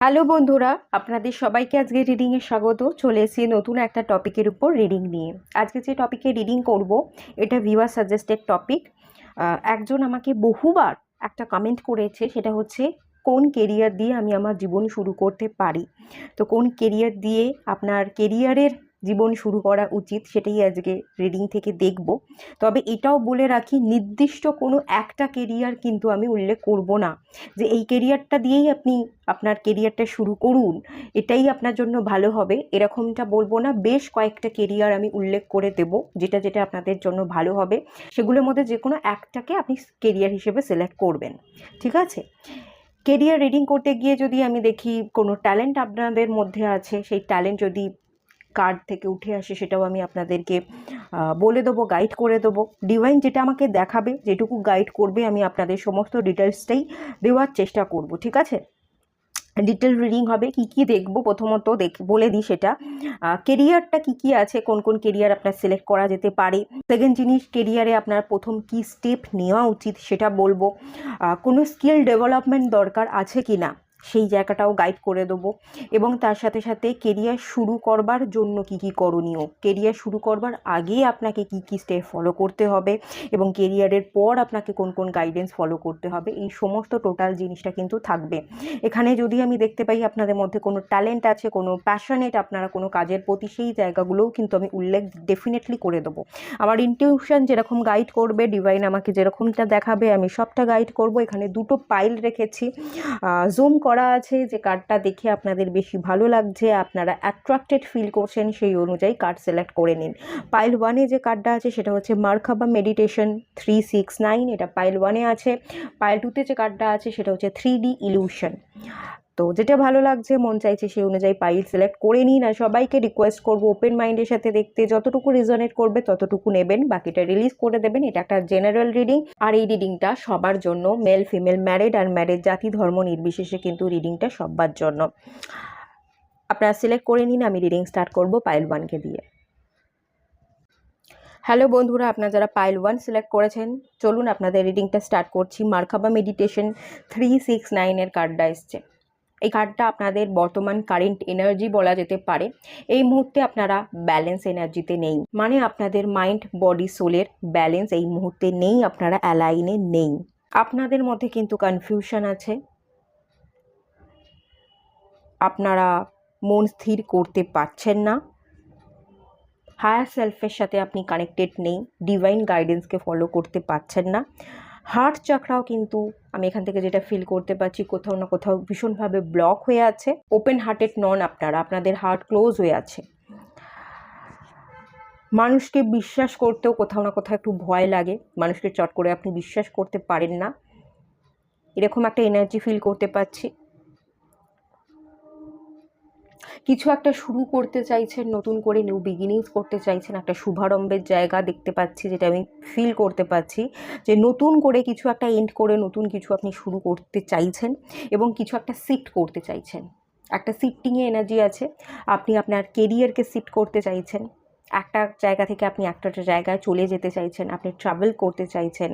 Hello বন্ধুরা, আপনাদের সবাইকে আজকে রিডিংয়ে স্বাগত। চলে এসেছি নতুন একটা টপিকের উপর রিডিং নিয়ে। আজকে যে টপিকে রিডিং করব এটা ভিউয়ার সাজেস্টেড টপিক। একজন আমাকে বহুবার একটা কমেন্ট করেছে, সেটা হচ্ছে কোন কেরিয়ার দিয়ে আমি আমার জীবন শুরু করতে পারি। তো কোন কেরিয়ার দিয়ে আপনার কেরিয়ারের জীবন শুরু করা উচিত সেটাই আজকে রিডিং থেকে দেখব। তবে এটাও বলে রাখি, নির্দিষ্ট কোনো একটা কেরিয়ার কিন্তু আমি উল্লেখ করব না যে এই কেরিয়ারটা দিয়েই আপনি আপনার কেরিয়ারটা শুরু করুন, এটাই আপনার জন্য ভালো হবে, এরকমটা বলবো না। বেশ কয়েকটা কেরিয়ার আমি উল্লেখ করে দেব, যেটা যেটা আপনাদের জন্য ভালো হবে সেগুলোর মধ্যে যে কোনো একটাকে আপনি কেরিয়ার হিসেবে সিলেক্ট করবেন। ঠিক আছে? কেরিয়ার রিডিং করতে গিয়ে যদি আমি দেখি কোনো ট্যালেন্ট আপনাদের মধ্যে আছে, সেই ট্যালেন্ট যদি কার্ড থেকে উঠে আসে সেটাও আমি আপনাদেরকে বলে দেবো, গাইড করে দেবো। ডিভাইন যেটা আমাকে দেখাবে, যেটুকু গাইড করবে, আমি আপনাদের সমস্ত ডিটেলসটাই দেওয়ার চেষ্টা করব। ঠিক আছে? ডিটেল রিডিং হবে। কি কি দেখব প্রথমত বলে দিই সেটা। কেরিয়ারটা কি কি আছে, কোন কোন কেরিয়ার আপনার সিলেক্ট করা যেতে পারে। সেকেন্ড জিনিস, কেরিয়ারে আপনার প্রথম কি স্টেপ নেওয়া উচিত সেটা বলবো। কোনো স্কিল ডেভেলপমেন্ট দরকার আছে কি না সেই জায়গাটাও গাইড করে দেবো। এবং তার সাথে সাথে কেরিয়ার শুরু করবার জন্য কি কি করণীয়, কেরিয়ার শুরু করবার আগে আপনাকে কি কি স্টেপ ফলো করতে হবে এবং কেরিয়ারের পর আপনাকে কোন কোন গাইডেন্স ফলো করতে হবে, এই সমস্ত টোটাল জিনিসটা কিন্তু থাকবে এখানে। যদি আমি দেখতে পাই আপনাদের মধ্যে কোনো ট্যালেন্ট আছে, কোনো প্যাশনেট আপনারা কোনো কাজের প্রতি, সেই জায়গাগুলোও কিন্তু আমি উল্লেখ ডেফিনেটলি করে দেবো। আমার ইনটিউশন যেরকম গাইড করবে, ডিভাইন আমাকে যেরকমটা দেখাবে, আমি সবটা গাইড করব। এখানে দুটো পাইল রেখেছি, জুম করা আছে, যে কার্ডটা দেখে আপনাদের বেশি ভালো লাগছে, আপনারা অ্যাট্রাক্টেড ফিল করছেন, সেই অনুযায়ী কার্ড সিলেক্ট করে নিন। পাইল ওয়ানে যে কার্ডটা আছে সেটা হচ্ছে মার্কাবা মেডিটেশন 369, এটা পাইল ওয়ানে আছে। পাইল টুতে যে কার্ডটা আছে সেটা হচ্ছে 3D ইলিউশন। তো যেটা ভালো লাগছে, মন চাইছে, সেই অনুযায়ী পাইল সিলেক্ট করে নিন। আর সবাইকে রিকোয়েস্ট করবো ওপেন মাইন্ডের সাথে দেখতে, যতটুকু রিজনেট করবে ততটুকু নেবেন, বাকিটা রিলিজ করে দেবেন। এটা একটা জেনারেল রিডিং, আর এই রিডিংটা সবার জন্য, মেল ফিমেল, ম্যারিড আর ম্যারিড, জাতি ধর্ম নির্বিশেষে কিন্তু রিডিংটা সবার জন্য। আপনারা সিলেক্ট করে নিন, আমি রিডিং স্টার্ট করব পাইল ওয়ানকে দিয়ে। হ্যালো বন্ধুরা, আপনারা যারা পাইল ওয়ান সিলেক্ট করেছেন, চলুন আপনাদের রিডিংটা স্টার্ট করছি। মার্কাবা মেডিটেশন 369 কার্ডটা এসছে। এই কার্ডটা আপনাদের বর্তমান কারেন্ট এনার্জি বলা যেতে পারে। এই মুহূর্তে আপনারা ব্যালেন্স এনার্জিতে নেই, মানে আপনাদের মাইন্ড বডি সোলের ব্যালেন্স এই মুহূর্তে নেই, আপনারা অ্যালাইনে নেই। আপনাদের মধ্যে কিন্তু কনফিউশন আছে, আপনারা মন স্থির করতে পারছেন না, হায়ার সেলফের সাথে আপনি কানেক্টেড নেই, ডিভাইন গাইডেন্সকে ফলো করতে পারছেন না। হার্ট চাকরাও কিন্তু আমি এখান থেকে যেটা ফিল করতে পারছি, কোথাও না কোথাও ভীষণভাবে ব্লক হয়ে আছে। ওপেন হার্টেড নন আপনারা, আপনাদের হার্ট ক্লোজ হয়ে আছে। মানুষকে বিশ্বাস করতেও কোথাও না কোথাও একটু ভয় লাগে, মানুষকে চট করে আপনি বিশ্বাস করতে পারেন না, এরকম একটা এনার্জি ফিল করতে পারছি। কিছু একটা শুরু করতে চাইছেন, নতুন করে নিউ বিগিনিংস করতে চাইছেন, একটা শুভারম্ভের জায়গা দেখতে পাচ্ছি, যেটা আমি ফিল করতে পারছি, যে নতুন করে কিছু একটা এন্ড করে নতুন কিছু আপনি শুরু করতে চাইছেন এবং কিছু একটা শিফট করতে চাইছেন। একটা শিফটিংয়ে এনার্জি আছে, আপনি আপনার কেরিয়ারকে শিফট করতে চাইছেন, একটা জায়গা থেকে আপনি একটা জায়গায় চলে যেতে চাইছেন, আপনি ট্রাভেল করতে চাইছেন,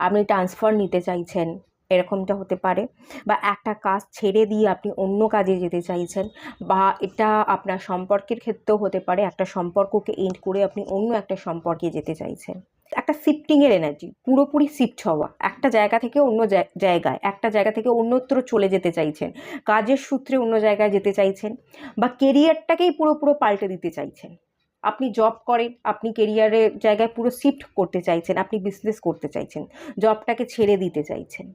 আপনি ট্রান্সফার নিতে চাইছেন, এরকমটা হতে পারে। বা একটা কাজ ছেড়ে দিয়ে আপনি অন্য কাজে যেতে চাইছেন, বা এটা আপনার সম্পর্কের ক্ষেত্রেও হতে পারে, একটা সম্পর্ককে এন্ড করে আপনি অন্য একটা সম্পর্কে যেতে চাইছেন। একটা শিফটিংয়ের এনার্জি, পুরোপুরি শিফট হওয়া, একটা জায়গা থেকে অন্য জায়গায়, একটা জায়গা থেকে অন্যত্র চলে যেতে চাইছেন, কাজের সূত্রে অন্য জায়গায় যেতে চাইছেন, বা কেরিয়ারটাকেই পুরো পাল্টে দিতে চাইছেন। আপনি জব করেন, আপনি কেরিয়ারের জায়গায় পুরো শিফট করতে চাইছেন, আপনি বিজনেস করতে চাইছেন, জবটাকে ছেড়ে দিতে চাইছেন,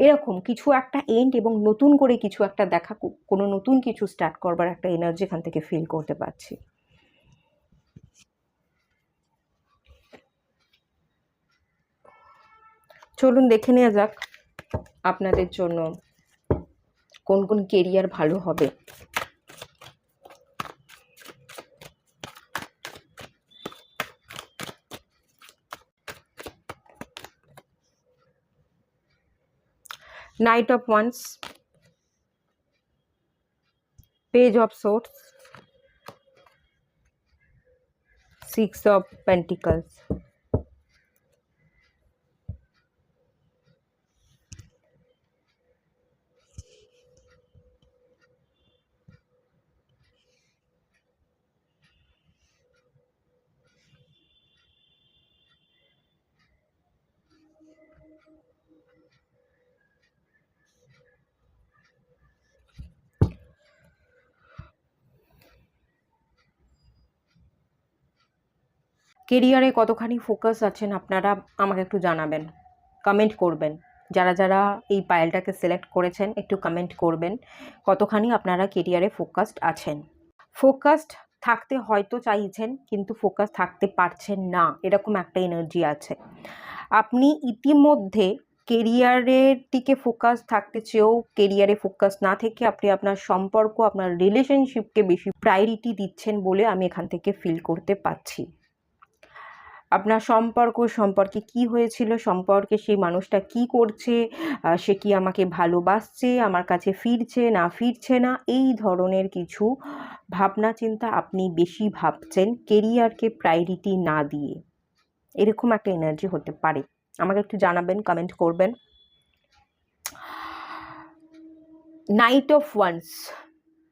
এরকম কিছু একটা এন্ড এবং নতুন করে কিছু একটা দেখা, কোনো নতুন কিছু স্টার্ট করবার একটা এনার্জি এখান থেকে ফিল করতে পারছি। চলুন দেখে নেওয়া যাক আপনাদের জন্য কোন কোন কেরিয়ার ভালো হবে। Knight of Wands, Page of Swords, Six of Pentacles, কেরিয়ারে কতখানি ফোকাস আছেন আপনারা আমাকে একটু জানাবেন, কমেন্ট করবেন। যারা যারা এই পাইলটাকে সিলেক্ট করেছেন একটু কমেন্ট করবেন কতখানি আপনারা কেরিয়ারে ফোকাসড আছেন। ফোকাসড থাকতে হয়তো চাইছেন কিন্তু ফোকাস থাকতে পারছেন না, এরকম একটা এনার্জি আছে। আপনি ইতিমধ্যে কেরিয়ারের দিকে ফোকাস থাকতে চেয়েও কেরিয়ারে ফোকাস না থেকে আপনি আপনার সম্পর্ক, আপনার রিলেশনশিপকে বেশি প্রায়োরিটি দিচ্ছেন বলে আমি এখান থেকে ফিল করতে পারছি। আপনার সম্পর্কে কি হয়েছিল, সম্পর্কে সেই মানুষটা কি করছে, সে কি আমাকে ভালোবাসছে, আমার কাছে ফিরছে না ফিরছে না, এই ধরনের কিছু ভাবনা চিন্তা আপনি বেশি ভাবছেন কেরিয়ারকে প্রায়োরিটি না দিয়ে। এরকম একটা এনার্জি হতে পারে, আমাকে একটু জানাবেন, কমেন্ট করবেন। নাইট অফ ওয়ান্স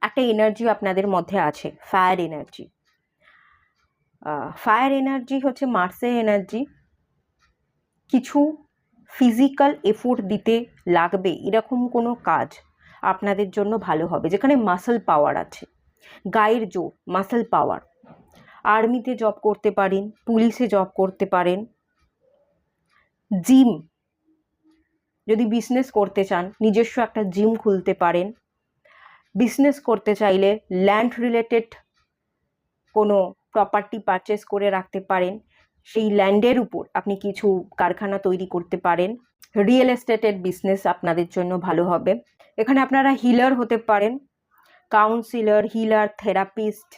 একটা এনার্জি আপনাদের মধ্যে আছে, ফায়ার এনার্জি। ফায়ার এনার্জি হচ্ছে মার্সের এনার্জি। কিছু ফিজিক্যাল এফোর্ট দিতে লাগবে এরকম কোনো কাজ আপনাদের জন্য ভালো হবে, যেখানে মাসল পাওয়ার আছে, গায়ের জোর, মাসল পাওয়ার। আর্মিতে জব করতে পারেন, পুলিশে জব করতে পারেন, জিম, যদি বিজনেস করতে চান নিজস্ব একটা জিম খুলতে পারেন। বিজনেস করতে চাইলে ল্যান্ড রিলেটেড কোনো প্রপার্টি পারচেস করে রাখতে পারেন, সেই ল্যান্ডের উপর আপনি কিছু কারখানা তৈরি করতে পারেন। রিয়েল এস্টেটের বিজনেস আপনাদের জন্য ভালো হবে। এখানে আপনারা হিলার হতে পারেন, কাউন্সিলর, হিলার, থেরাপিস্ট,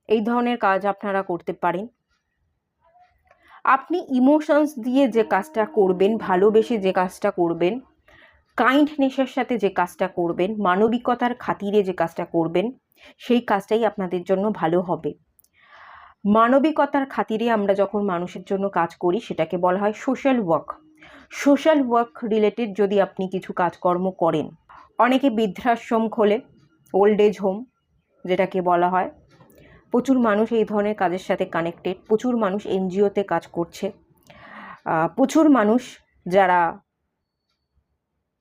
এই ধরনের কাজ আপনারা করতে পারেন। আপনি ইমোশনস দিয়ে যে কাজটা করবেন, ভালোবেসে যে কাজটা করবেন, কাইন্ডনেসের সাথে যে কাজটা করবেন, মানবিকতার খাতিরে যে কাজটা করবেন, সেই কাজটাই আপনাদের জন্য ভালো হবে। মানবিকতার খাতিরে আমরা যখন মানুষের জন্য কাজ করি সেটাকে বলা হয় social work. Social work related যদি আপনি কিছু কাজকর্ম করেন, অনেকে বৃদ্ধাশ্রম খোলে, ওল্ড এজ হোম যেটাকে বলা হয়, প্রচুর মানুষ এই ধরনের কাজের সাথে কানেক্টেড, প্রচুর মানুষ এনজিওতে কাজ করছে, প্রচুর মানুষ যারা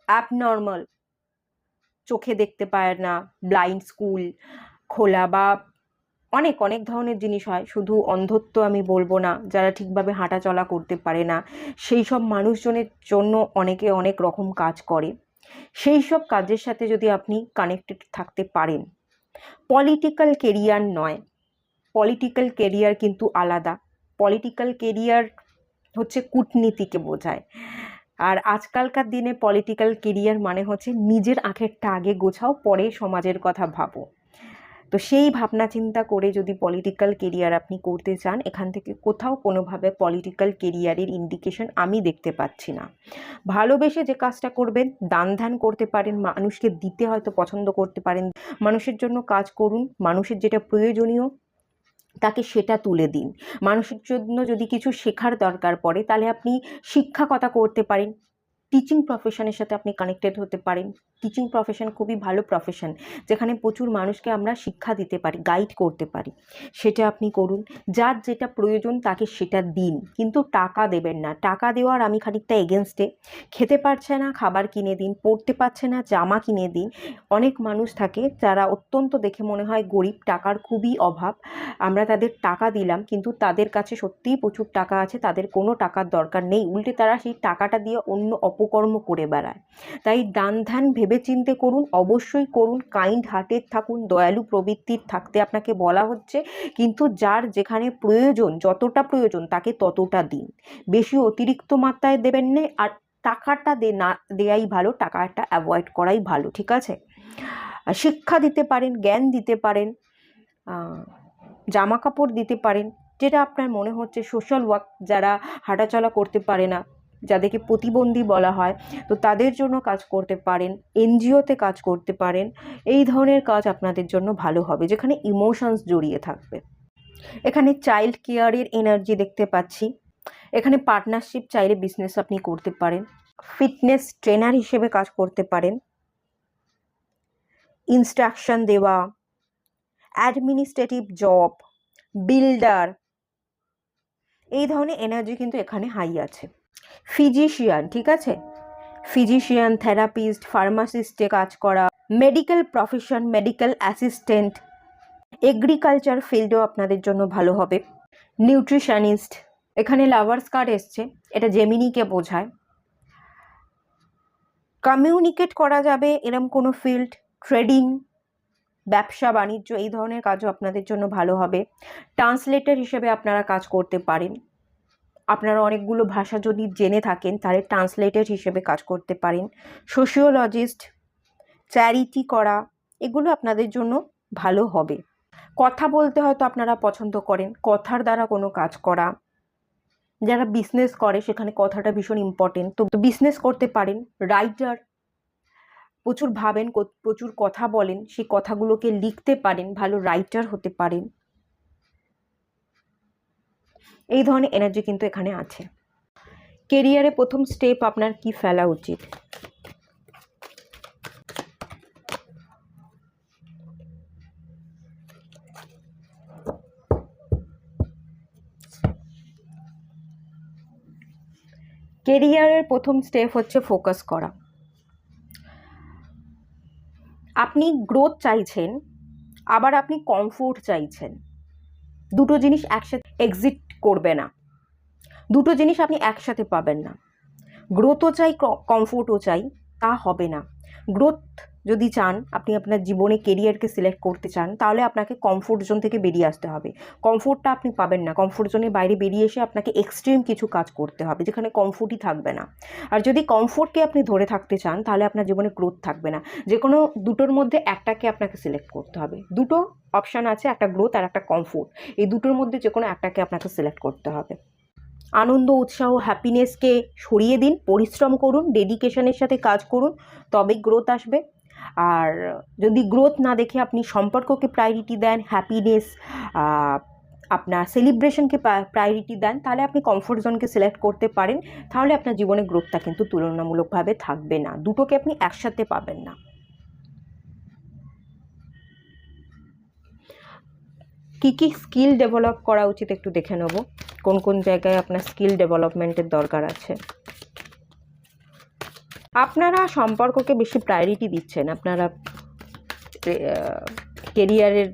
অ্যাবনর্মাল, চোখে দেখতে পায় না, ব্লাইন্ড স্কুল খোলা, বা অনেক অনেক ধরনের জিনিস হয়, শুধু অন্ধত্ব আমি বলবো না, যারা ঠিকভাবে হাঁটা চলা করতে পারে না, সেই সব মানুষজনের জন্য অনেকে অনেক রকম কাজ করে। সেই সব কাজের সাথে যদি আপনি কানেক্টেড থাকতে পারেন, পলিটিক্যাল কেরিয়ার নয়, পলিটিক্যাল কেরিয়ার কিন্তু আলাদা। পলিটিক্যাল কেরিয়ার হচ্ছে কূটনীতিকে বোঝায়, আর আজকালকার দিনে পলিটিক্যাল কেরিয়ার মানে হচ্ছে নিজের আখেরটা আগে গোছাও, পরে সমাজের কথা ভাবো। তো সেই ভাবনা চিন্তা করে যদি পলিটিক্যাল কেরিয়ার আপনি করতে চান, এখান থেকে কোথাও কোনোভাবে পলিটিক্যাল কেরিয়ারের ইন্ডিকেশন আমি দেখতে পাচ্ছি না। ভালোবেসে যে কাজটা করবেন, দান ধ্যান করতে পারেন, মানুষকে দিতে হয়তো পছন্দ করতে পারেন, মানুষের জন্য কাজ করুন, মানুষের যেটা প্রয়োজনীয় তাকে সেটা তুলে দিন। মানুষের জন্য যদি কিছু শেখার দরকার পড়ে তাহলে আপনি শিক্ষকতা করতে পারেন, টিচিং প্রফেশনের সাথে আপনি কানেক্টেড হতে পারেন। টিচিং প্রফেশন খুবই ভালো প্রফেশন, যেখানে প্রচুর মানুষকে আমরা শিক্ষা দিতে পারি, গাইড করতে পারি, সেটা আপনি করুন। যার যেটা প্রয়োজন তাকে সেটা দিন, কিন্তু টাকা দেবেন না। টাকা দেওয়ার আমি খানিকটা এগেনস্টে। খেতে পারছে না, খাবার কিনে দিন, পড়তে পারছে না, জামা কিনে দিন। অনেক মানুষ থাকে যারা অত্যন্ত দেখে মনে হয় গরিব, টাকার খুবই অভাব, আমরা তাদের টাকা দিলাম কিন্তু তাদের কাছে সত্যিই প্রচুর টাকা আছে, তাদের কোনো টাকার দরকার নেই, উল্টে তারা সেই টাকাটা দিয়ে অন্য অপকর্ম করে বেড়ায়। তাই দান ধ্যান ভেবেচিন্তে করুন, অবশ্যই করুন, কাইন্ড হার্টেড থাকুন, দয়ালু প্রবৃত্তির থাকতে আপনাকে বলা হচ্ছে, কিন্তু যার যেখানে প্রয়োজন, যতটা প্রয়োজন তাকে ততটা দিন, বেশি অতিরিক্ত মাত্রায় দেবেন না। আর টাকাটা না দেয়াই ভালো, টাকাটা অ্যাভয়েড করাই ভালো, ঠিক আছে? শিক্ষা দিতে পারেন, জ্ঞান দিতে পারেন, জামা কাপড় দিতে পারেন, যেটা আপনার মনে হচ্ছে। সোশ্যাল ওয়ার্ক, যারা হাঁটাচলা করতে পারে না, যাদেরকে প্রতিবন্ধী বলা হয়, তো তাদের জন্য কাজ করতে পারেন, এনজিওতে কাজ করতে পারেন। এই ধরনের কাজ আপনাদের জন্য ভালো হবে, যেখানে ইমোশনস জড়িয়ে থাকবে। এখানে চাইল্ড কেয়ারের এনার্জি দেখতে পাচ্ছি। এখানে পার্টনারশিপ চাইলে বিজনেস আপনি করতে পারেন, ফিটনেস ট্রেনার হিসেবে কাজ করতে পারেন, ইনস্ট্রাকশন দেওয়া, অ্যাডমিনিস্ট্রেটিভ জব, বিল্ডার, এই ধরনের এনার্জি কিন্তু এখানে হাই আছে। ফিজিশিয়ান, ঠিক আছে, ফিজিশিয়ান, থেরাপিস্ট, ফার্মাসিস্টে কাজ করা, medical profession, medical assistant, agriculture ফিল্ডও আপনাদের জন্য ভালো হবে, নিউট্রিশনিস্ট। এখানে লাভার্স কার্ড এসছে, এটা জেমিনিকে বোঝায়। কমিউনিকেট করা যাবে এরম কোনো ফিল্ড, ট্রেডিং, ব্যবসা বাণিজ্য, এই ধরনের কাজও আপনাদের জন্য ভালো হবে। ট্রান্সলেটর হিসেবে আপনারা কাজ করতে পারেন। আপনারা অনেকগুলো ভাষা যদি জেনে থাকেন তাহলে ট্রান্সলেটর হিসেবে কাজ করতে পারেন। সোশিওলজিস্ট, চ্যারিটি করা, এগুলো আপনাদের জন্য ভালো হবে। কথা বলতে হয়তো আপনারা পছন্দ করেন, কথার দ্বারা কোনো কাজ করা। যারা বিজনেস করে সেখানে কথাটা ভীষণ ইম্পর্টেন্ট, তো বিজনেস করতে পারেন। রাইটার, প্রচুর ভাবেন, প্রচুর কথা বলেন, সেই কথাগুলোকে লিখতে পারেন, ভালো রাইটার হতে পারেন। এই ধরনের এনার্জি কিন্তু এখানে আছে। কেরিয়ারে প্রথম স্টেপ আপনার কি ফেলা উচিত? কেরিয়ারের প্রথম স্টেপ হচ্ছে ফোকাস করা। আপনি গ্রোথ চাইছেন, আবার আপনি কমফোর্ট চাইছেন, দুটো জিনিস একসাথে এক্সিট করবে না, দুটো জিনিস আপনি একসাথে পাবেন না। গ্রোথও চাই, কমফোর্টও চাই, তা হবে না। গ্রোথ যদি চান, আপনি আপনার জীবনে কেরিয়ারকে সিলেক্ট করতে চান, তাহলে আপনাকে কমফোর্ট জোন থেকে বেরিয়ে আসতে হবে। কমফোর্টটা আপনি পাবেন না, কমফোর্ট জোনের বাইরে বেরিয়ে এসে আপনাকে এক্সট্রিম কিছু কাজ করতে হবে যেখানে কমফোর্টই থাকবে না। আর যদি কমফোর্টকে আপনি ধরে থাকতে চান তাহলে আপনার জীবনে গ্রোথ থাকবে না। যে কোনো দুটোর মধ্যে একটাকে আপনাকে সিলেক্ট করতে হবে। দুটো অপশান আছে, একটা গ্রোথ আর একটা কমফোর্ট, এই দুটোর মধ্যে যে কোনো একটাকে আপনাকে সিলেক্ট করতে হবে। আনন্দ, উৎসাহ, হ্যাপিনেসকে সরিয়ে দিন, পরিশ্রম করুন, ডেডিকেশনের সাথে কাজ করুন, তবেই গ্রোথ আসবে। আর যদি গ্রোথ না দেখে আপনি সম্পর্ককে প্রায়োরিটি দেন, হ্যাপিনেস, আপনার সেলিব্রেশনকে প্রায়োরিটি দেন, তাহলে আপনি কমফোর্ট জোনকে সিলেক্ট করতে পারেন। তাহলে আপনার জীবনে গ্রোথটা কিন্তু তুলনামূলকভাবে থাকবে না, দুটোকে আপনি একসাথে পাবেন না। কী কী স্কিল ডেভেলপ করা উচিত একটু দেখে নেব, কোন কোন জায়গায় আপনার স্কিল ডেভেলপমেন্টের দরকার আছে। আপনারা সম্পর্ককে বেশি প্রায়োরিটি দিচ্ছেন, আপনারা কেরিয়ারের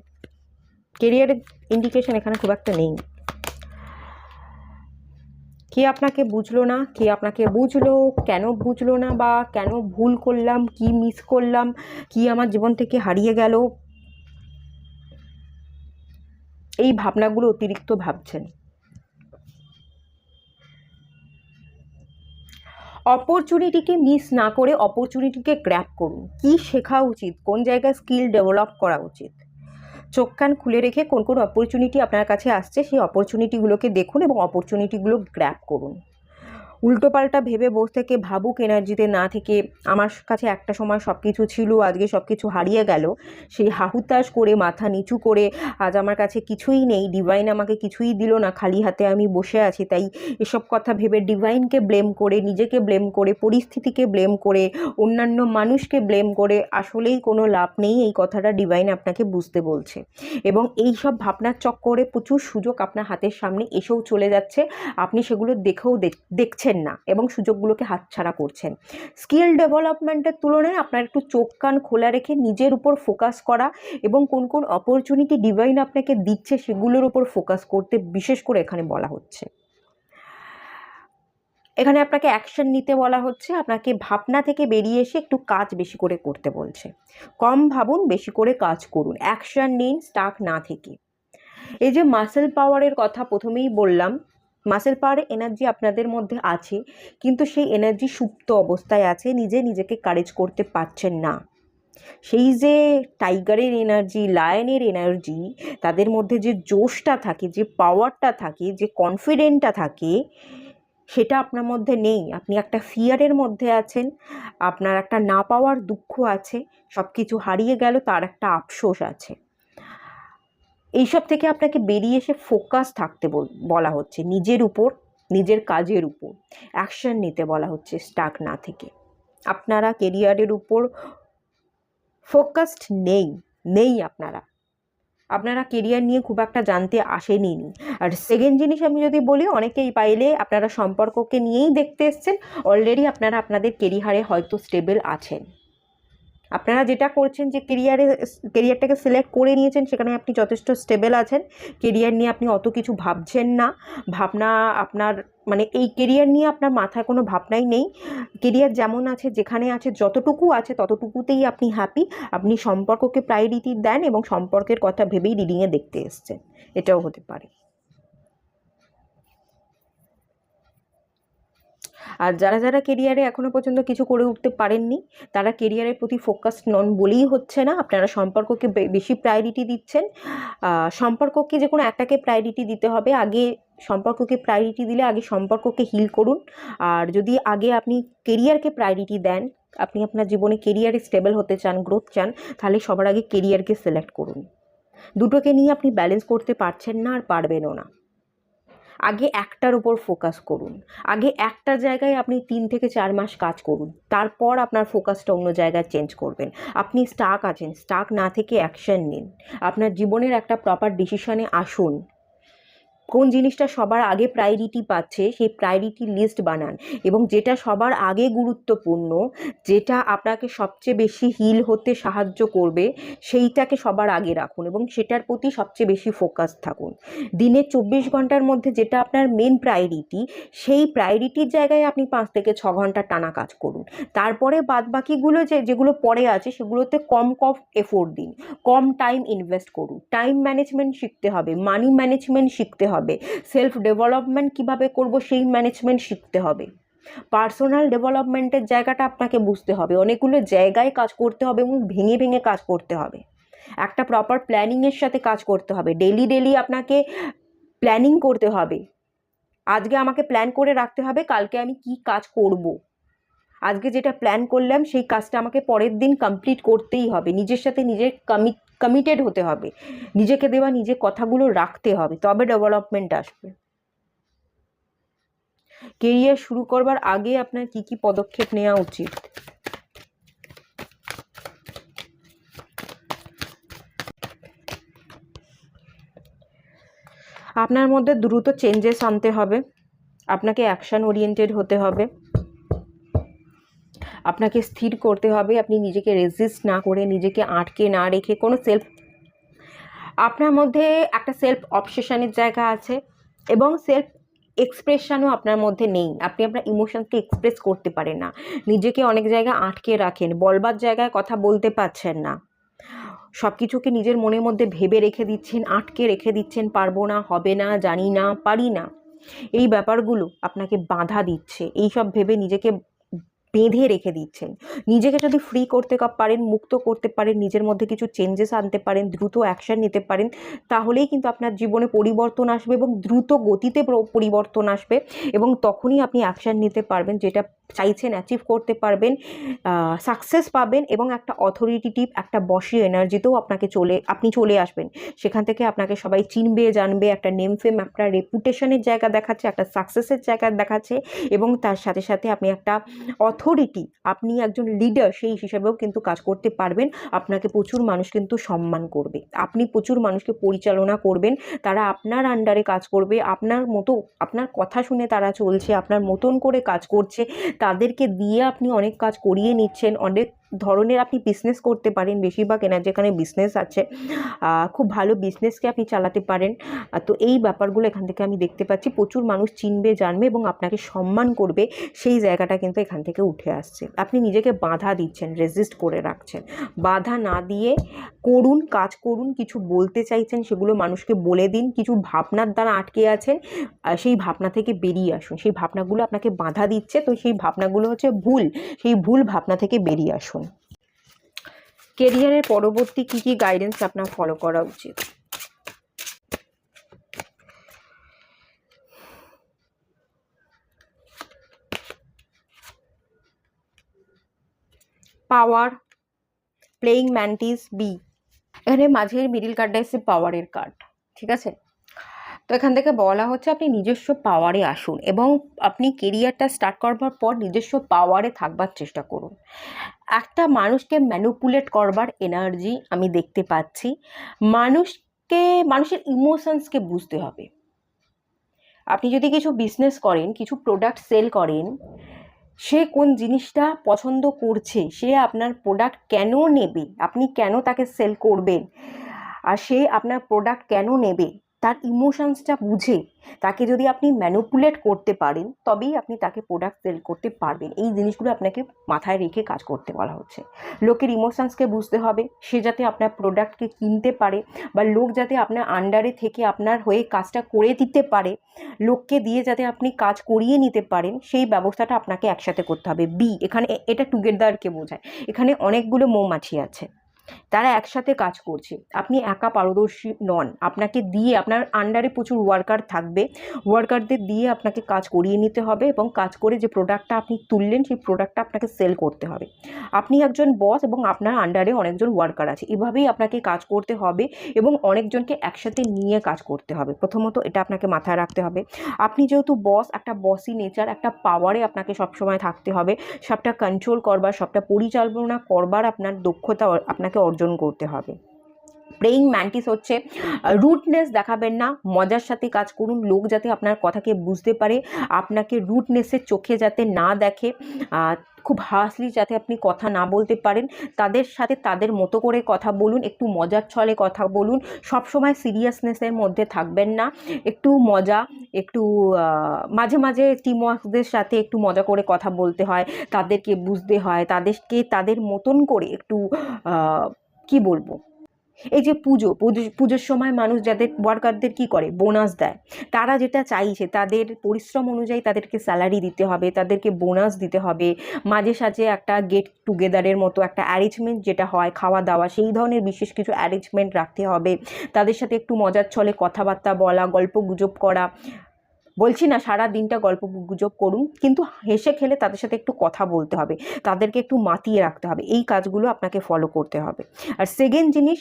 ইন্ডিকেশন এখানে খুব একটা নেই। কে আপনাকে বুঝলো না, কে আপনাকে বুঝলো, কেন বুঝলো না, বা কেন ভুল করলাম, কি মিস করলাম, কি আমার জীবন থেকে হারিয়ে গেল, এই ভাবনাগুলো অতিরিক্ত ভাবছেন। অপরচুনিটিকে মিস না করে অপরচুনিটিকে গ্র্যাব করুন। কি শেখা উচিত, কোন জায়গায় স্কিল ডেভেলপ করা উচিত, চোখ কান খুলে রেখে কোন কোন অপরচুনিটি আপনার কাছে আসছে সেই অপরচুনিটিগুলোকে দেখুন এবং অপরচুনিটিগুলো গ্র্যাব করুন। উল্টোপাল্টা ভেবে বসে থেকে, ভাবুক এনার্জিতে না থেকে, আমার কাছে একটা সময় সব কিছু ছিল, আজকে সব কিছু হারিয়ে গেল, সেই হাহুতাশ করে, মাথা নিচু করে, আজ আমার কাছে কিছুই নেই, ডিভাইন আমাকে কিছুই দিল না, খালি হাতে আমি বসে আছি, তাই এসব কথা ভেবে ডিভাইনকে ব্লেম করে, নিজেকে ব্লেম করে, পরিস্থিতিকে ব্লেম করে, অন্যান্য মানুষকে ব্লেম করে আসলেই কোনো লাভ নেই। এই কথাটা ডিভাইন আপনাকে বুঝতে বলছে। এবং এই সব ভাবনার চক্করে প্রচুর সুযোগ আপনার হাতের সামনে এসেও চলে যাচ্ছে, আপনি সেগুলো দেখেও দেখছেন না এবং সুযোগগুলোকে হাতছাড়া করছেন। স্কিল ডেভেলপমেন্টের তুলনায় আপনার একটু চোখ কান খোলা রেখে নিজের উপর ফোকাস করা এবং কোন কোন অপরচুনিটি ডিভাইন আপনাকে দিচ্ছে সেগুলোর উপর ফোকাস করতে বিশেষ করে এখানে বলা হচ্ছে। এখানে আপনাকে অ্যাকশন নিতে বলা হচ্ছে, আপনাকে ভাবনা থেকে বেরিয়ে এসে একটু কাজ বেশি করে করতে বলছে। কম ভাবুন, বেশি করে কাজ করুন, অ্যাকশন নিন স্টাক না থেকে। এই যে মাসেল পাওয়ারের কথা প্রথমেই বললাম, মাসেল পাওয়ারের এনার্জি আপনাদের মধ্যে আছে, কিন্তু সেই এনার্জি সুপ্ত অবস্থায় আছে, নিজেকে কারেজ করতে পারছেন না। সেই যে টাইগারের এনার্জি, লায়নের এনার্জি, তাদের মধ্যে যে জোশটা থাকে, যে পাওয়ারটা থাকে, যে কনফিডেন্টটা থাকে, সেটা আপনার মধ্যে নেই। আপনি একটা ফিয়ারের মধ্যে আছেন, আপনার একটা না পাওয়ার দুঃখ আছে, সব কিছু হারিয়ে গেল তার একটা আফসোস আছে। এইসব থেকে আপনাকে বেরিয়ে এসে ফোকাস থাকতে বলা হচ্ছে, নিজের উপর, নিজের কাজের উপর অ্যাকশন নিতে বলা হচ্ছে, স্টাক না থেকে। আপনারা কেরিয়ারের উপর ফোকাসড নেই, আপনারা আপনারা কেরিয়ার নিয়ে খুব একটা জানতে আসেনি। আর সেকেন্ড জিনিস আমি যদি বলি, অনেকেই পাইলে আপনারা সম্পর্ককে নিয়েই দেখতে এসছেন, অলরেডি আপনারা আপনাদের কেরিয়ারে হয়তো স্টেবল আছেন। আপনারা যেটা করছেন যে কেরিয়ারটাকে সিলেক্ট করে নিয়েছেন, সেখানে আপনি যথেষ্ট স্টেবল আছেন, কেরিয়ার নিয়ে আপনি অত কিছু ভাবছেন না। ভাবনা আপনার মানে এই কেরিয়ার নিয়ে আপনার মাথায় কোনো ভাবনাই নেই। কেরিয়ার যেমন আছে, যেখানে আছে, যতটুকু আছে ততটুকুতেই আপনি হ্যাপি। আপনি সম্পর্ককে প্রায়োরিটি দেন এবং সম্পর্কের কথা ভেবেই রিডিংয়ে দেখতে এসছেন, এটাও হতে পারে। আর যারা যারা কেরিয়ারে এখনও পর্যন্ত কিছু করে উঠতে পারেননি, তারা কেরিয়ারের প্রতি ফোকাসড নন বলেই হচ্ছে না। আপনারা সম্পর্ককে বেশি প্রায়োরিটি দিচ্ছেন। সম্পর্ককে যে কোনো একটাকে প্রায়োরিটি দিতে হবে। আগে সম্পর্ককে প্রায়োরিটি দিলে আগে সম্পর্ককে হিল করুন। আর যদি আগে আপনি কেরিয়ারকে প্রায়োরিটি দেন, আপনি আপনার জীবনে কেরিয়ারে স্টেবল হতে চান, গ্রোথ চান, তাহলে সবার আগে কেরিয়ারকে সিলেক্ট করুন। দুটোকে নিয়ে আপনি ব্যালেন্স করতে পারছেন না, আর পারবেনও না। আগে একটার উপর ফোকাস করুন। আগে একটা জায়গায় আপনি 3 থেকে 4 মাস কাজ করুন, তারপর আপনার ফোকাসটা অন্য জায়গায় চেঞ্জ করবেন। আপনি স্টাক আছেন, স্টাক না থেকে অ্যাকশন নিন। আপনার জীবনের একটা প্রপার ডিসিশনে আসুন। কোন জিনিসটা সবার আগে প্রায়োরিটি পাচ্ছে সেই প্রায়োরিটি লিস্ট বানান, এবং যেটা সবার আগে গুরুত্বপূর্ণ, যেটা আপনাকে সবচেয়ে বেশি হিল হতে সাহায্য করবে, সেইটাকে সবার আগে রাখুন এবং সেটার প্রতি সবচেয়ে বেশি ফোকাস থাকুন। দিনে 24 ঘন্টার মধ্যে যেটা আপনার মেন প্রায়োরিটি, সেই প্রায়োরিটির জায়গায় আপনি 5 থেকে 6 ঘন্টা টানা কাজ করুন। তারপরে বাদবাকিগুলো যেগুলো পরে আছে সেগুলোতে কম এফোর্ট দিন, কম টাইম ইনভেস্ট করুন। টাইম ম্যানেজমেন্ট শিখতে হবে, মানি ম্যানেজমেন্ট শিখতে হবে, সেলফ ডেভেলপমেন্ট কিভাবে করব সেই ম্যানেজমেন্ট শিখতে হবে। পার্সোনাল ডেভেলপমেন্টের জায়গাটা আপনাকে বুঝতে হবে। অনেকগুলো জায়গায় কাজ করতে হবে এবং ভেঙে ভেঙে কাজ করতে হবে। একটা প্রপার প্ল্যানিংয়ের সাথে কাজ করতে হবে। ডেলি আপনাকে প্ল্যানিং করতে হবে। আজকে আমাকে প্ল্যান করে রাখতে হবে কালকে আমি কি কাজ করব। আজকে যেটা প্ল্যান করলাম সেই কাজটা আমাকে পরের দিন কমপ্লিট করতেই হবে। নিজের সাথে নিজের কমিটেড হতে হবে, নিজেকে দেওয়া নিজের কথাগুলো রাখতে হবে, তবে ডেভেলপমেন্ট আসবে। কেরিয়ার শুরু করবার আগে আপনার কি কি পদক্ষেপ নেওয়া উচিত? আপনার মধ্যে দ্রুত চেঞ্জেস আনতে হবে, আপনাকে অ্যাকশন ওরিয়েন্টেড হতে হবে, আপনাকে স্থির করতে হবে। আপনি নিজেকে রেজিস্ট না করে, নিজেকে আটকে না রেখে কোনো আপনার মধ্যে একটা সেলফ অবসেশনের জায়গা আছে এবং সেলফ এক্সপ্রেশনও আপনার মধ্যে নেই। আপনি আপনার ইমোশনকে এক্সপ্রেস করতে পারেন না, নিজেকে অনেক জায়গায় আটকে রাখেন, বলবার জায়গায় কথা বলতে পারছেন না, সব কিছুকে নিজের মনের মধ্যে ভেবে রেখে দিচ্ছেন, আটকে রেখে দিচ্ছেন, পারবো না, হবে না, জানি না, পারি না। এই ব্যাপারগুলো আপনাকে বাধা দিচ্ছে, এইসব ভেবে নিজেকে বেঁধে রেখে দিচ্ছেন। নিজেকে যদি ফ্রি করতে পারেন, মুক্ত করতে পারেন, নিজের মধ্যে কিছু চেঞ্জেস আনতে পারেন, দ্রুত অ্যাকশন নিতে পারেন, তাহলেই কিন্তু আপনার জীবনে পরিবর্তন আসবে এবং দ্রুত গতিতে পরিবর্তন আসবে, এবং তখনই আপনি অ্যাকশন নিতে পারবেন, যেটা চাইছেন অ্যাচিভ করতে পারবেন, সাকসেস পাবেন, এবং একটা অথরিটেটিভ একটা বসি এনার্জিতেও আপনি চলে আসবেন। সেখান থেকে আপনাকে সবাই চিনবে, জানবে, একটা নেম ফেম, একটা রেপুটেশনের জায়গা দেখাচ্ছে, একটা সাকসেসের জায়গা দেখাচ্ছে, এবং তার সাথে সাথে আপনি একটা অথরিটি, আপনি একজন লিডার সেই হিসাবেও কিন্তু কাজ করতে পারবেন। আপনাকে প্রচুর মানুষ কিন্তু সম্মান করবে, আপনি প্রচুর মানুষকে পরিচালনা করবেন, তারা আপনার আন্ডারে কাজ করবে, আপনার মতো, আপনার কথা শুনে তারা চলছে, আপনার মতন করে কাজ করছে, তাদেরকে দিয়ে আপনি অনেক কাজ করিয়ে নিচ্ছেন। অনেক ধরনের আপনি বিজনেস করতে পারেন, বেশিরভাগ যেখানে বিজনেস আছে, খুব ভালো বিজনেসকে আপনি চালাতে পারেন। তো এই ব্যাপারগুলো এখান থেকে আমি দেখতে পাচ্ছি, প্রচুর মানুষ চিনবে, জানবে এবং আপনাকে সম্মান করবে, সেই জায়গাটা কিন্তু এখান থেকে উঠে আসছে। আপনি নিজেকে বাধা দিচ্ছেন, রেজিস্ট করে রাখছেন। বাধা না দিয়ে করুন, কাজ করুন, কিছু বলতে চাইছেন সেগুলো মানুষকে বলে দিন, কিছু ভাবনার দ্বারা আটকে আছেন, সেই ভাবনা থেকে বেরিয়ে আসুন। সেই ভাবনাগুলো আপনাকে বাধা দিচ্ছে, তো সেই ভাবনাগুলো হচ্ছে ভুল, সেই ভুল ভাবনা থেকে বেরিয়ে আসুন। কেরিয়ারের পরবর্তী কি কি গাইডেন্স আপনার ফলো করা উচিত? পাওয়ার, প্লেইং ম্যান্টিস, বি। এখানে মাঝের মিডিল কার্ডটা এসে পাওয়ারের কার্ড, ঠিক আছে? তো এখান থেকে বলা হচ্ছে আপনি নিজস্ব পাওয়ারে আসুন এবং আপনি কেরিয়ারটা স্টার্ট করবার পর নিজস্ব পাওয়ারে থাকবার চেষ্টা করুন। একটা মানুষকে ম্যানিপুলেট করবার এনার্জি আমি দেখতে পাচ্ছি। মানুষ মানুষের ইমোশনসকে বুঝতে হবে। আপনি যদি কিছু বিজনেস করেন, কিছু প্রোডাক্ট সেল করেন, সে কোন জিনিসটা পছন্দ করছে, সে আপনার প্রোডাক্ট কেন নেবে, আপনি কেন তাকে সেল করবেন, আর সে আপনার প্রোডাক্ট কেন নেবে, তার ইমোশনসটা বুঝে তাকে যদি আপনি ম্যানিপুলেট করতে পারেন, তবেই আপনি তাকে প্রোডাক্ট সেল করতে পারবেন। এই জিনিসগুলো আপনাকে মাথায় রেখে কাজ করতে বলা হচ্ছে। লোকের ইমোশনসকে বুঝতে হবে, সে যাতে আপনার প্রোডাক্টকে কিনতে পারে, বা লোক যাতে আপনার আন্ডারে থেকে আপনার হয়ে কাজটা করে দিতে পারে, লোককে দিয়ে যাতে আপনি কাজ করিয়ে নিতে পারেন, সেই ব্যবস্থাটা আপনাকে একসাথে করতে হবে। এখানে এটা টুগেদারকে বোঝায়। এখানে অনেকগুলো মৌমাছি আছে, তারা একসাথে কাজ করছে, আপনি একা পারদর্শী নন। আপনাকে দিয়ে, আপনার আন্ডারে প্রচুর ওয়ার্কার থাকবে, ওয়ার্কারদের দিয়ে আপনাকে কাজ করিয়ে নিতে হবে, এবং কাজ করে যে প্রোডাক্টটা আপনি তুললেন সেই প্রোডাক্টটা আপনাকে সেল করতে হবে। আপনি একজন বস এবং আপনার আন্ডারে অনেকজন ওয়ার্কার আছে, এভাবেই আপনাকে কাজ করতে হবে এবং অনেকজনকে একসাথে নিয়ে কাজ করতে হবে। প্রথমত এটা আপনাকে মাথায় রাখতে হবে। আপনি যেহেতু বস, একটা বসি নেচার, একটা পাওয়ারে আপনাকে সবসময় থাকতে হবে, সবটা কন্ট্রোল করবার, সবটা পরিচালনা করবার আপনার দক্ষতা আপনাকে অর্জন করতে হবে। প্রেইং ম্যান্টিস হচ্ছে রুটনেস দেখাবেন না, মজার সাথে কাজ করুন। লোক যাতে আপনার কথাকে বুঝতে পারে, আপনাকে রুটনেসের চোখে যাতে না দেখে, খুব হাসলি যাতে আপনি কথা না বলতে পারেন। তাদের সাথে তাদের মতো করে কথা বলুন, একটু মজার ছলে কথা বলুন, সবসময় সিরিয়াসনেসের মধ্যে থাকবেন না, একটু মজা, একটু মাঝে মাঝে টিমওয়ার্কদের সাথে একটু মজা করে কথা বলতে হয়, তাদেরকে বুঝতে হয়, তাদেরকে তাদের মতন করে একটু কি বলবো, এই যে পুজোর সময় মানুষ যাদের ওয়ার্কারদের কি করে, বোনাস দেয়। তারা যেটা চাইছে, তাদের পরিশ্রম অনুযায়ী তাদেরকে স্যালারি দিতে হবে, তাদেরকে বোনাস দিতে হবে, মাঝে সাঝে একটা গেট টুগেদারের মতো একটা অ্যারেঞ্জমেন্ট যেটা হয় খাওয়া দাওয়া, সেই ধরনের বিশেষ কিছু অ্যারেঞ্জমেন্ট রাখতে হবে। তাদের সাথে একটু মজার ছলে কথাবার্তা বলা, গল্প গুজব করা। বলছি না সারা দিনটা গল্প গুজব করুন, কিন্তু হেসে খেলে তাদের সাথে একটু কথা বলতে হবে, তাদেরকে একটু মাতিয়ে রাখতে হবে। এই কাজগুলো আপনাকে ফলো করতে হবে। আর সেকেন্ড জিনিস,